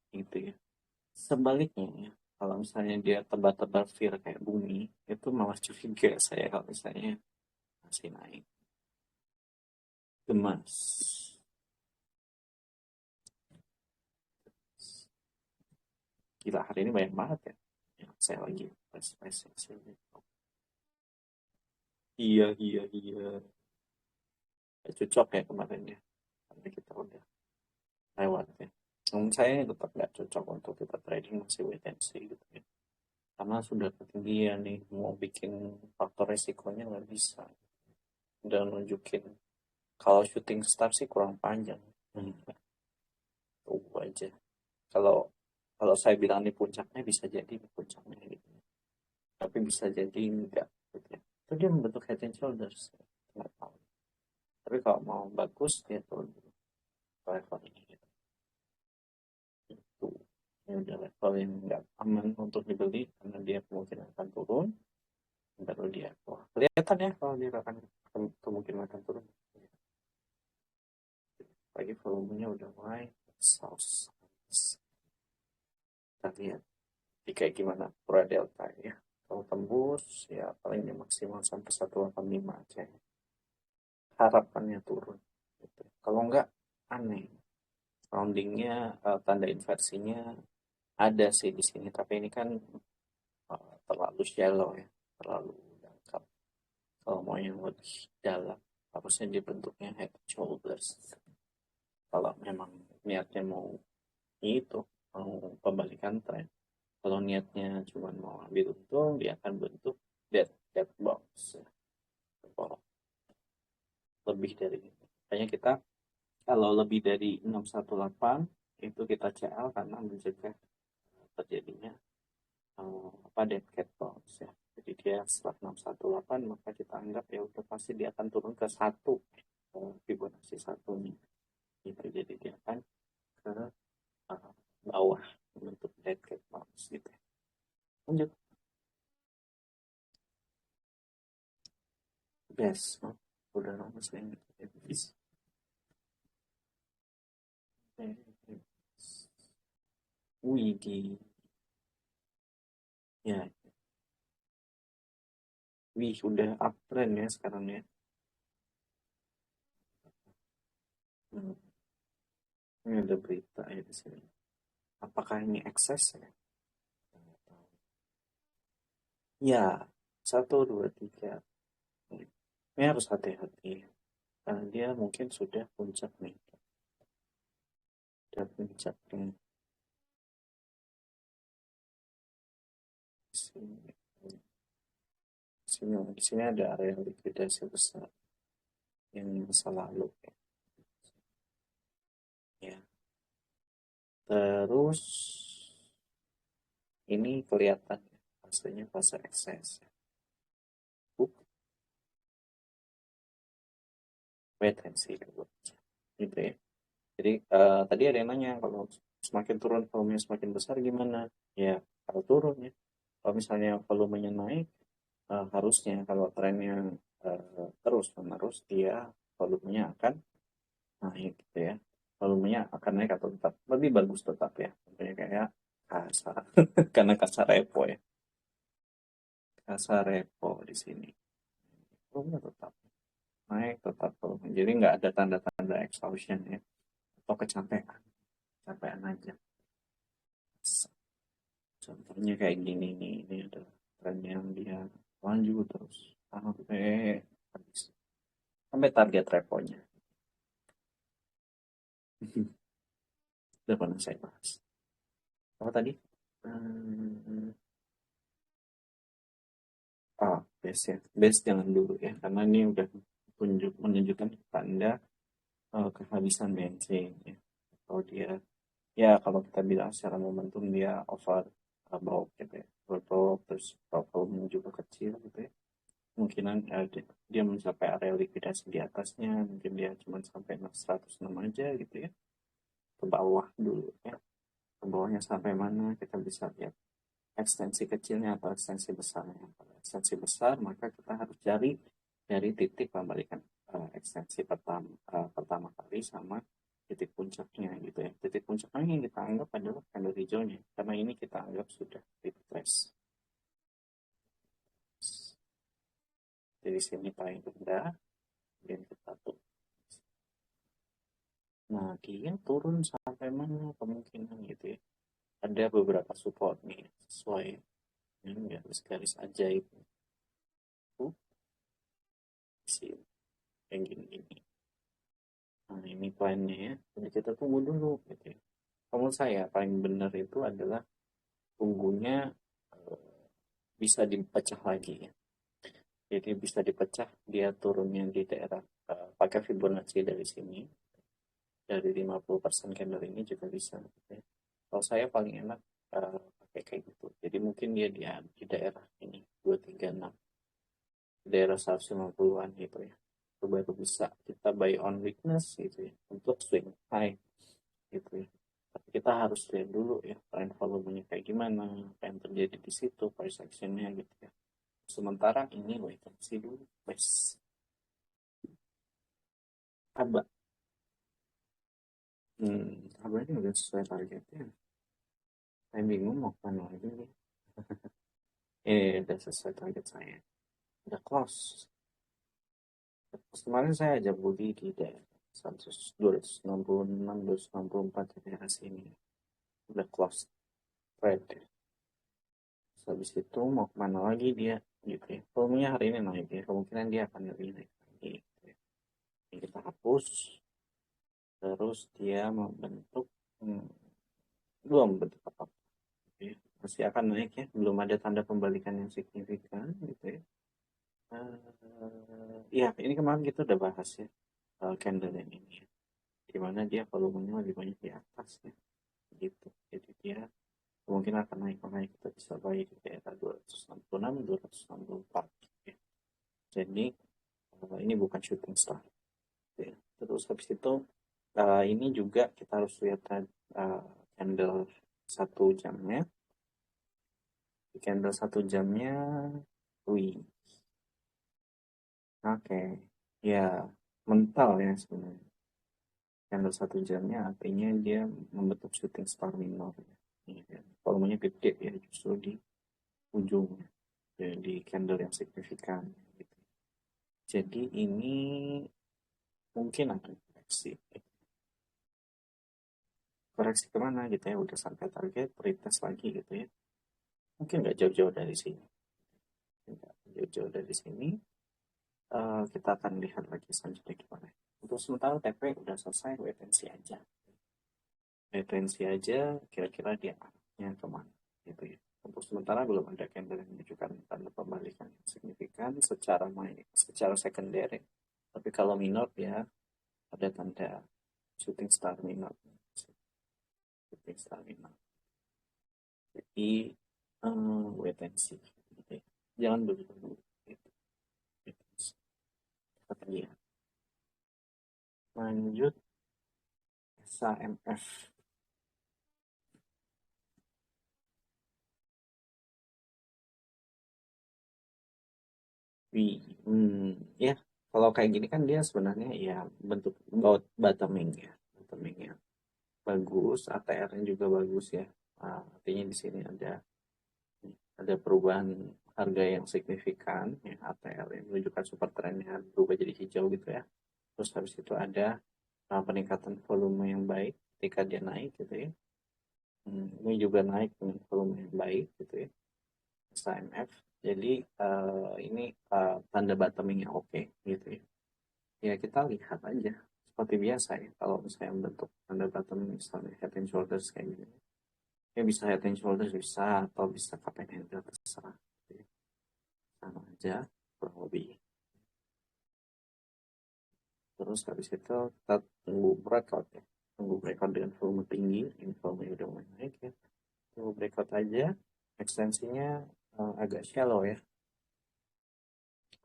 gitu ya. Sebaliknya ya, kalau misalnya dia tebal-tebal fear kayak bumi, itu malah curiga saya kalau misalnya masih naik. Gemas. Gila, hari ini banyak banget ya. Yang saya lagi flash. Iya, iya, iya. Ya, cocok ya kemarin ya. Karena kita udah lewat ya. Namun saya tetap nggak cocok untuk kita trading, masih wait and see gitu ya. Karena sudah ketinggian nih, mau bikin faktor resikonya nggak bisa. Udah nunjukin kalau shooting star sih kurang panjang. Tunggu aja. Kalau kalau saya bilang ini puncaknya bisa jadi ini puncaknya gitu. Tapi bisa jadi enggak gitu ya. Itu dia membentuk head and shoulders. Nggak tahu. Tapi kalau mau bagus dia turun dulu ke level ini gitu. Itu ini udah level yang nggak aman untuk dibeli karena dia kemungkinan akan turun. Baru dia, wah kelihatan ya kalau dia akan kemungkinan akan turun. Lagi volumenya udah mulai saus. Kita lihat di kayak gimana pro delta ya. Kalau tembus ya palingnya maksimal sampai 185 aja. Harapannya turun. Gitu. Kalau enggak aneh. Roundingnya tanda inversinya ada sih di sini, tapi ini kan terlalu shallow ya, terlalu dangkal. Kalau mau yang lebih dalam, harusnya dibentuknya head and shoulders. Kalau memang niatnya mau itu, mau pembalikan tren. Kalau niatnya cuma mau ambil untung, dia akan bentuk dead box. Ya. Lebih dari itu. Makanya kita kalau lebih dari 618 itu kita CL karena mencegah terjadinya apa dead cat bounce ya. Jadi dia setelah 618 maka kita anggap ya udah pasti dia akan turun ke satu Fibonacci satunya. Itu jadi dia akan ke bawah untuk dead cat bounce gitu. Lanjut. Yes, udah lama saya nggak bisa. Wih, ya, wih, udah uptrend ya sekarang ya. Hmm. Ini ada berita ya di sini. Apakah ini ekses ya? Ya, satu, dua, tiga. Ini harus hati-hati. Karena dia mungkin sudah puncak nih. Sudah puncak nih. Sini, sini, di sini ada area likuidasi besar. yang masa lalu ya. Terus ini kelihatan fasenya fase ekses. Wait and see dulu gitu ya. Jadi tadi ada yang nanya kalau semakin turun volumenya semakin besar gimana? Ya kalau turun ya. Kalau misalnya volumenya naik, harusnya kalau trennya terus menerus dia volumenya akan naik gitu ya. Volumenya akan naik atau tetap lebih bagus tetap ya. Contohnya kayak kasar karena kasar repo ya. Kasar repo di sini. Volumenya tetap naik tetap volume. Jadi nggak ada tanda-tanda exhaustion ya atau kecapean. Kecapean aja. Contohnya kayak gini nih, ini adalah tren yang dia lanjut terus sampai habis, sampai target reponya. Udah pernah saya bahas. Apa tadi? Hmm, base ya. Base jangan dulu ya, karena ini udah menunjukkan tanda kehabisan bensin ya. Kalau dia, ya kalau kita bilang secara momentum dia overbought gitu ya. Overbought terus volume juga kecil gitu ya. Kemungkinan dia mencapai area likuidasi di atasnya, mungkin dia cuma sampai 106 aja gitu ya, ke bawah dulu ya. Ke bawahnya sampai mana kita bisa lihat ekstensi kecilnya atau ekstensi besarnya. Kalau ekstensi besar maka kita harus cari dari titik pembalikan ekstensi pertama kali sama titik puncaknya gitu ya. Titik puncaknya yang kita anggap adalah candle hijaunya, karena ini kita anggap sudah retrace. Jadi sini paling rendah, kemudian kita tuh. Nah, dia turun sampai mana kemungkinan gitu ya. Ada beberapa support nih, sesuai ini garis-garis ajaib. Sih, kayak gini-gini. Nah, ini plannya ya. Jadi kita tunggu dulu gitu ya. Kalau saya paling benar itu adalah tunggunya eh, bisa dipecah lagi ya. Jadi bisa dipecah dia turunnya di daerah pakai Fibonacci dari sini. Dari 50% candle ini juga bisa gitu ya. Kalau saya paling enak pakai kayak gitu. Jadi mungkin dia di daerah ini 236, daerah 150-an gitu ya. Itu baru bisa kita buy on weakness gitu ya untuk swing high gitu ya. Tapi kita harus lihat dulu ya trend volumenya kayak gimana, apa yang terjadi di situ, price actionnya gitu ya. Sementara ini wait and see dulu, guys. Aba, abanya udah sesuai targetnya. Saya bingung mau kemana lagi nih. Udah sesuai target saya. Udah close. Terus kemarin saya aja beli di daerah 100, 266, 264 di daerah sini. Udah close trade. Terus habis itu mau kemana lagi dia gitu ya. Volumenya hari ini naik ya. Kemungkinan dia akan lebih naik lagi. Gitu ya. Ini kita hapus. Terus dia membentuk hmm, belum membentuk apa, gitu ya. Masih akan naik ya. Belum ada tanda pembalikan yang signifikan gitu ya. Ya ini kemarin kita udah bahas ya candle yang ini ya. Dimana dia volumenya lebih banyak di atas ya. Gitu. Jadi dia kemungkinan akan naik, makanya kita bisa buy di daerah 266, 264 ya. Jadi ini bukan shooting star ya. Terus habis itu ini juga kita harus lihat candle 1 jamnya. Di candle 1 jamnya, wih, oke, ya mental ya sebenarnya. Candle 1 jamnya artinya dia membentuk shooting star minor ya. Ini kan volumenya gede ya justru di ujungnya, ya, di candle yang signifikan gitu. Jadi ini mungkin akan koreksi. Koreksi kemana gitu ya, udah sampai target, retest lagi gitu ya. Mungkin nggak jauh-jauh dari sini. Nggak jauh-jauh dari sini. Kita akan lihat lagi selanjutnya gimana. Untuk sementara TP udah selesai, wait and see aja. Wait and see aja, kira-kira dia arahnya kemana gitu ya. Untuk sementara belum ada candle yang menunjukkan tanda pembalikan yang signifikan secara secondary, tapi Tapi kalau minor ya ada tanda shooting star minor. Shooting star minor. Jadi wait and see. Gitu ya. Jangan buru-buru. Gitu. Gitu. Kata dia. Lanjut SAMF. Ya kalau kayak gini kan dia sebenarnya ya bentuk bottoming ya. Bottomingnya bagus, ATR-nya juga bagus ya. Artinya di sini ada perubahan harga yang signifikan ya, ATR yang menunjukkan super trendnya berubah jadi hijau gitu ya. Terus habis itu ada peningkatan volume yang baik ketika dia naik gitu ya. Ini juga naik dengan volume yang baik gitu ya. SAMF. Jadi ini tanda bottoming yang oke gitu ya. Ya kita lihat aja seperti biasa ya, kalau misalnya bentuk tanda bottom misalnya head and shoulders kayak gini ya, bisa head and shoulders bisa, atau bisa cup and handle, terserah gitu ya. Sama aja kurang lebih. Terus habis itu kita tunggu breakout ya, tunggu breakout dengan volume tinggi. Ini volume udah mulai naik ya, tunggu breakout aja. Ekstensinya agak shallow ya,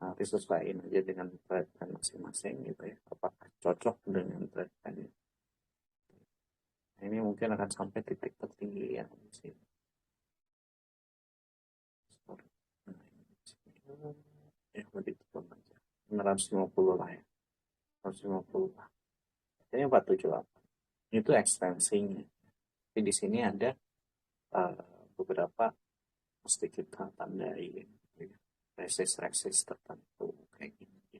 nanti sesuaiin aja dengan trend masing-masing gitu ya, apakah cocok dengan trend ini. Nah, ini mungkin akan sampai titik tertinggi ya di sini. Ya lebih turun aja 950 lah ya, 150 lah, ini 478 itu ekstensinya. Tapi di sini ada uh, beberapa mesti kita tandai ya, resist tertentu kayak gini.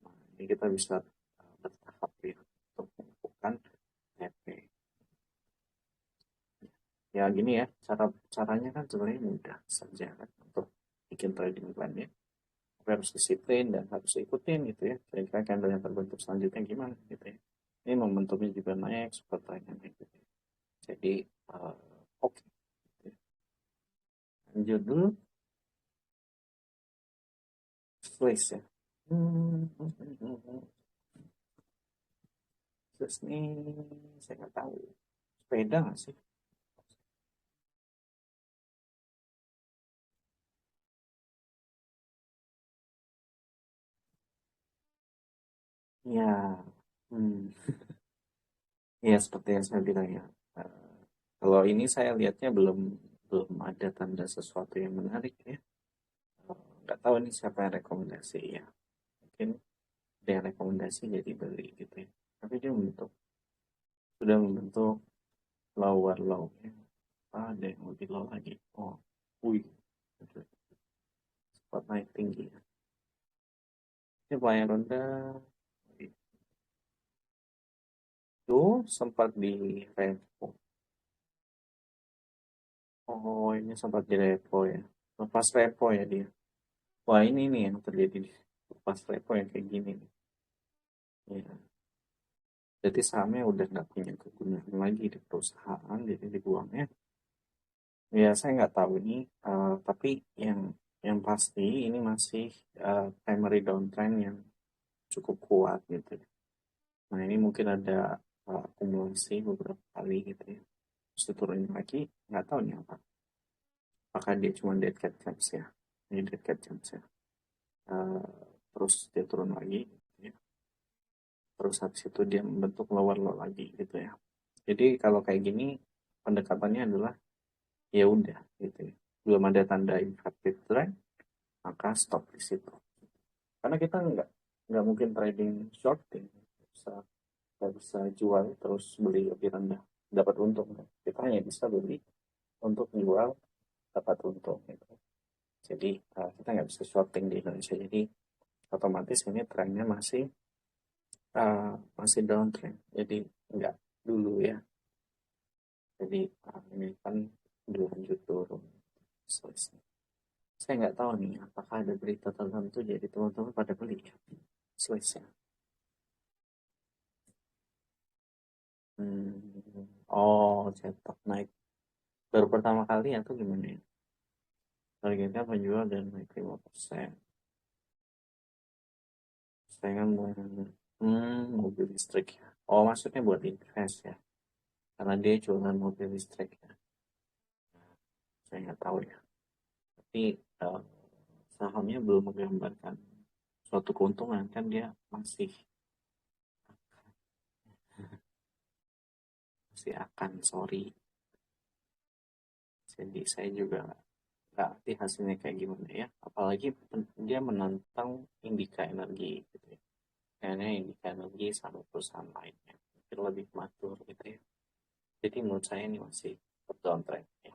Nah, ini kita bisa bertahap ya untuk melakukan TP. Ya gini ya, caranya kan sebenarnya mudah saja kan untuk bikin trading plan ya. Tapi harus disiplin dan harus ikutin gitu ya. Kira-kira candle yang terbentuk selanjutnya gimana gitu ya. Ini momentumnya juga naik, super naik gitu ya. Jadi oke. Gitu ya. Lanjut dulu, Swiss ya. Swiss ini saya nggak tahu. Sepeda nggak sih? Ya, hmm. Ya seperti yang saya bilang ya. Eh, Kalau ini saya lihatnya belum belum ada tanda sesuatu yang menarik ya. Nggak tahu nih siapa yang rekomendasi ya. Mungkin ada yang rekomendasi jadi beli gitu ya. Tapi dia sudah membentuk lower low ya. Ada yang lebih low lagi. Oh, wih, gitu. Spot naik tinggi ya. Ini pelayan rendah itu sempat di repo. Oh, ini sempat di repo ya. Lepas repo ya dia. Wah, ini nih yang terjadi di lepas repo yang kayak gini nih. Ya. Jadi sahamnya udah nggak punya kegunaan lagi di perusahaan, jadi dibuangnya. Ya, saya nggak tahu ini, tapi yang pasti ini masih primary downtrend yang cukup kuat gitu ya. Nah, ini mungkin ada akumulasi beberapa kali gitu ya. Terus turunin lagi, nggak tahu nih apa. Apakah dia cuma dead cat jumps ya? Ini dead cat jumps ya. Eh, Terus dia turun lagi, gitu ya. Terus habis itu dia membentuk lower low lagi gitu ya. Jadi kalau kayak gini pendekatannya adalah ya udah gitu ya. Belum ada tanda inverted trend, maka stop di situ. Karena kita nggak mungkin trading shorting, bisa nggak bisa jual terus beli lebih rendah dapat untung kan. Kita hanya bisa beli untuk jual dapat untung gitu. Jadi kita nggak bisa shorting di Indonesia. Jadi otomatis ini trennya masih downtrend. Jadi nggak dulu ya. Jadi ini kan berlanjut turun. Selesai. Saya nggak tahu nih apakah ada berita tertentu jadi teman-teman pada beli ya. Selesai. Oh, cetak naik baru pertama kali atau gimana ya? Targetnya penjual dan naik 5%. Saya kan mau mobil listrik ya. Oh, maksudnya buat invest ya. Karena dia jualan mobil listrik ya. Saya nggak tahu ya. Tapi eh, sahamnya belum menggambarkan suatu keuntungan kan dia masih masih akan sorry. Jadi saya juga nggak ngerti hasilnya kayak gimana ya. Apalagi dia menantang Indika Energi gitu ya. Kayaknya Indika Energi sama perusahaan lainnya mungkin lebih matur gitu ya. Jadi menurut saya ini masih down trend ya.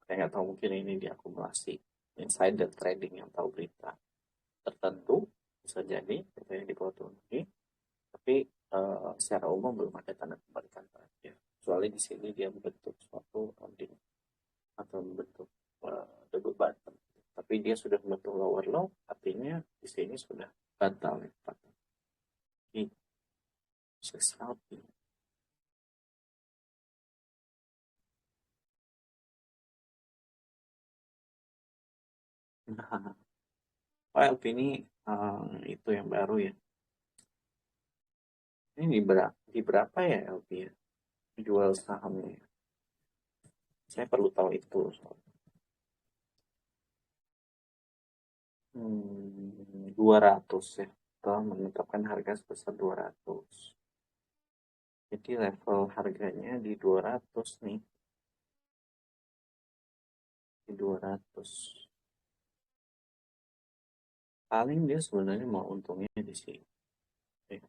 Saya nggak tahu mungkin ini diakumulasi insider trading yang tahu berita tertentu bisa jadi gitu ya di bawah turun lagi. Tapi secara umum belum ada tanda kebalikan ya. Kecuali di sini dia membentuk suatu holding atau membentuk double bottom. Tapi dia sudah membentuk lower low, artinya di sini sudah batal ya. Jadi sesuatu. Nah, LP ini itu yang baru ya. Ini di berapa ya LP ya? Jual sahamnya ya. Saya perlu tahu itu. 200 ya. Telah menetapkan harga sebesar 200. Jadi level harganya di 200 nih. Di 200. Paling dia sebenarnya mau untungnya di sini. Ya.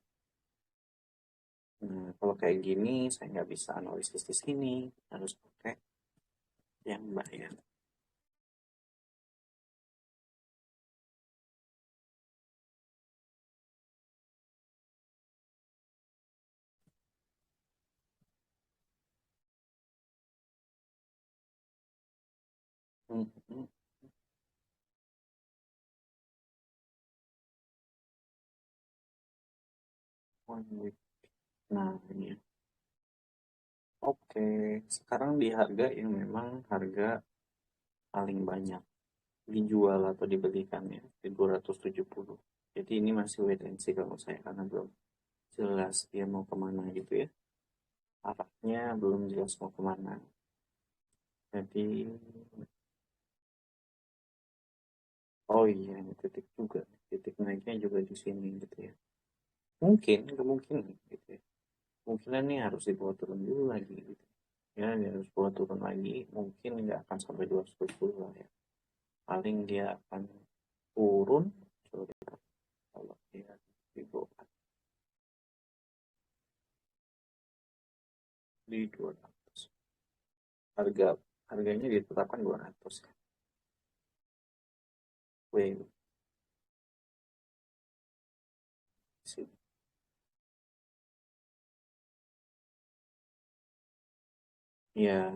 Nah, kalau kayak gini saya nggak bisa analisis di sini. Harus pakai yang bayar. Hmm, hmm, 1 week. Nah, ini ya. Oke, sekarang di harga yang memang harga paling banyak dijual atau dibelikan ya di 270. Jadi ini masih wait and see kalau saya karena belum jelas dia mau kemana gitu ya. Arahnya belum jelas mau kemana. Jadi, oh iya, ini titik juga. Titik naiknya juga di sini gitu ya. Mungkin, kemungkinan gitu ya. Kemungkinan ini harus dibawa turun dulu lagi gitu. Ya, dia harus bawa turun lagi. Mungkin nggak akan sampai 210 lah ya. Paling dia akan turun. Coba kalau dia dibawa di 200. Harga harganya ditetapkan 200 ya. Wait, sih. Ya,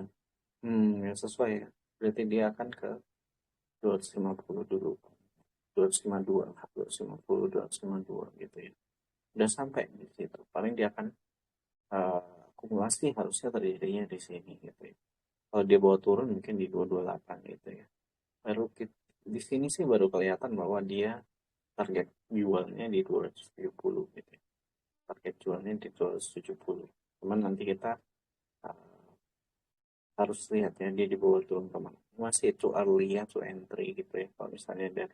ya sesuai ya. Berarti dia akan ke 250 dulu. 252 lah, 250, 252 gitu ya. Udah sampai di situ. Paling dia akan akumulasi harusnya terdirinya di sini gitu ya. Kalau dia bawa turun mungkin di 228 gitu ya. Baru di sini sih baru kelihatan bahwa dia target jualnya di 270 gitu ya. Target jualnya di 270. Cuman nanti kita uh, harus lihat ya dia dibawa turun kemana. Masih itu early ya, to entry gitu ya. Kalau misalnya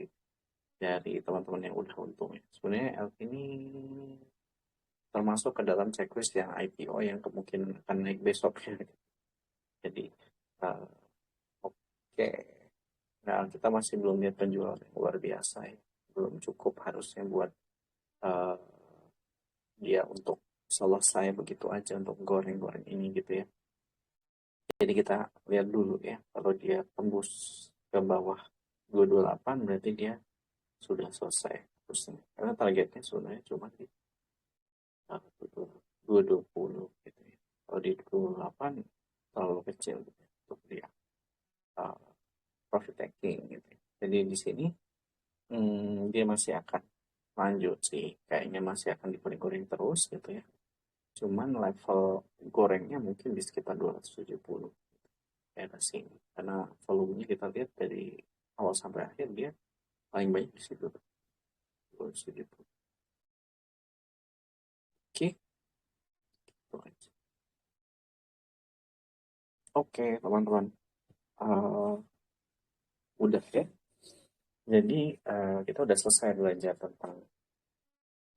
dari teman-teman yang udah untung ya. Sebenarnya LP ini termasuk ke dalam checklist yang IPO yang kemungkinan akan naik besoknya. Jadi uh, oke, nah kita masih belum lihat penjualan yang luar biasa ya. Belum cukup harusnya buat uh, dia untuk selesai begitu aja untuk goreng-goreng ini gitu ya. Jadi kita lihat dulu ya, kalau dia tembus ke bawah 228 berarti dia sudah selesai terusnya. Karena targetnya sebenarnya cuma di 220 gitu ya. Kalau di 28 terlalu kecil gitu ya, untuk dia uh, profit taking gitu ya. Jadi di sini dia masih akan lanjut sih, kayaknya masih akan digoreng-goreng terus gitu ya. Cuman level gorengnya mungkin di sekitar 270 daerah sini. Karena volumenya kita lihat dari awal sampai akhir dia paling banyak di situ 270. Oke, teman-teman. Eh, udah ya. Jadi kita udah selesai belajar tentang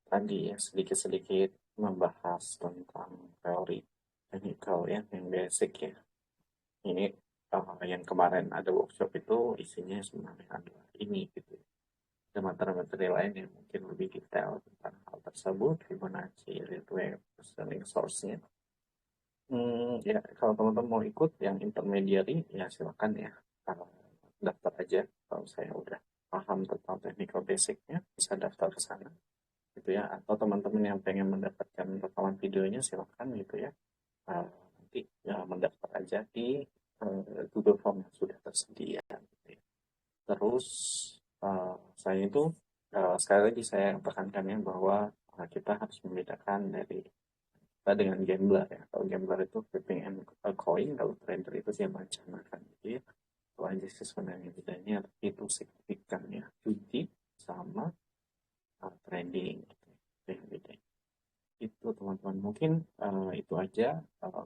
tadi ya sedikit-sedikit membahas tentang teori technical ya yang basic ya. Ini yang kemarin ada workshop itu isinya sebenarnya adalah ini gitu. Ada materi-materi lain yang mungkin lebih detail tentang hal tersebut, Fibonacci, lead wave, link source-nya. Ya kalau teman-teman mau ikut yang intermediary ya silakan ya. Kalau daftar aja kalau saya udah paham tentang technical basic-nya bisa daftar ke sana gitu ya, atau teman-teman yang pengen mendapatkan rekaman videonya silakan gitu ya. Uh, Nanti ya, mendaftar aja di Google Form yang sudah tersedia gitu ya. Terus saya itu sekali lagi saya tekankan ya bahwa kita harus membedakan dari kita dengan gambler ya. Kalau gambler itu flipping and a coin, kalau trader itu dia macam-macam gitu ya. Itu aja sih sebenarnya bedanya, itu signifikan ya. Judi sama trading gitu. Itu yang beda. Itu teman-teman mungkin itu aja.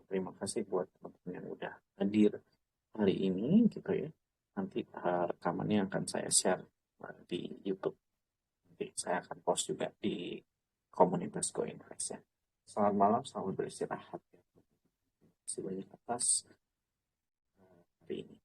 Terima kasih buat teman-teman yang udah hadir hari ini gitu ya. Nanti rekamannya akan saya share di YouTube. Nanti saya akan post juga di komunitas Go Invest ya. Selamat malam, selamat beristirahat. Terima kasih banyak atas hari ini.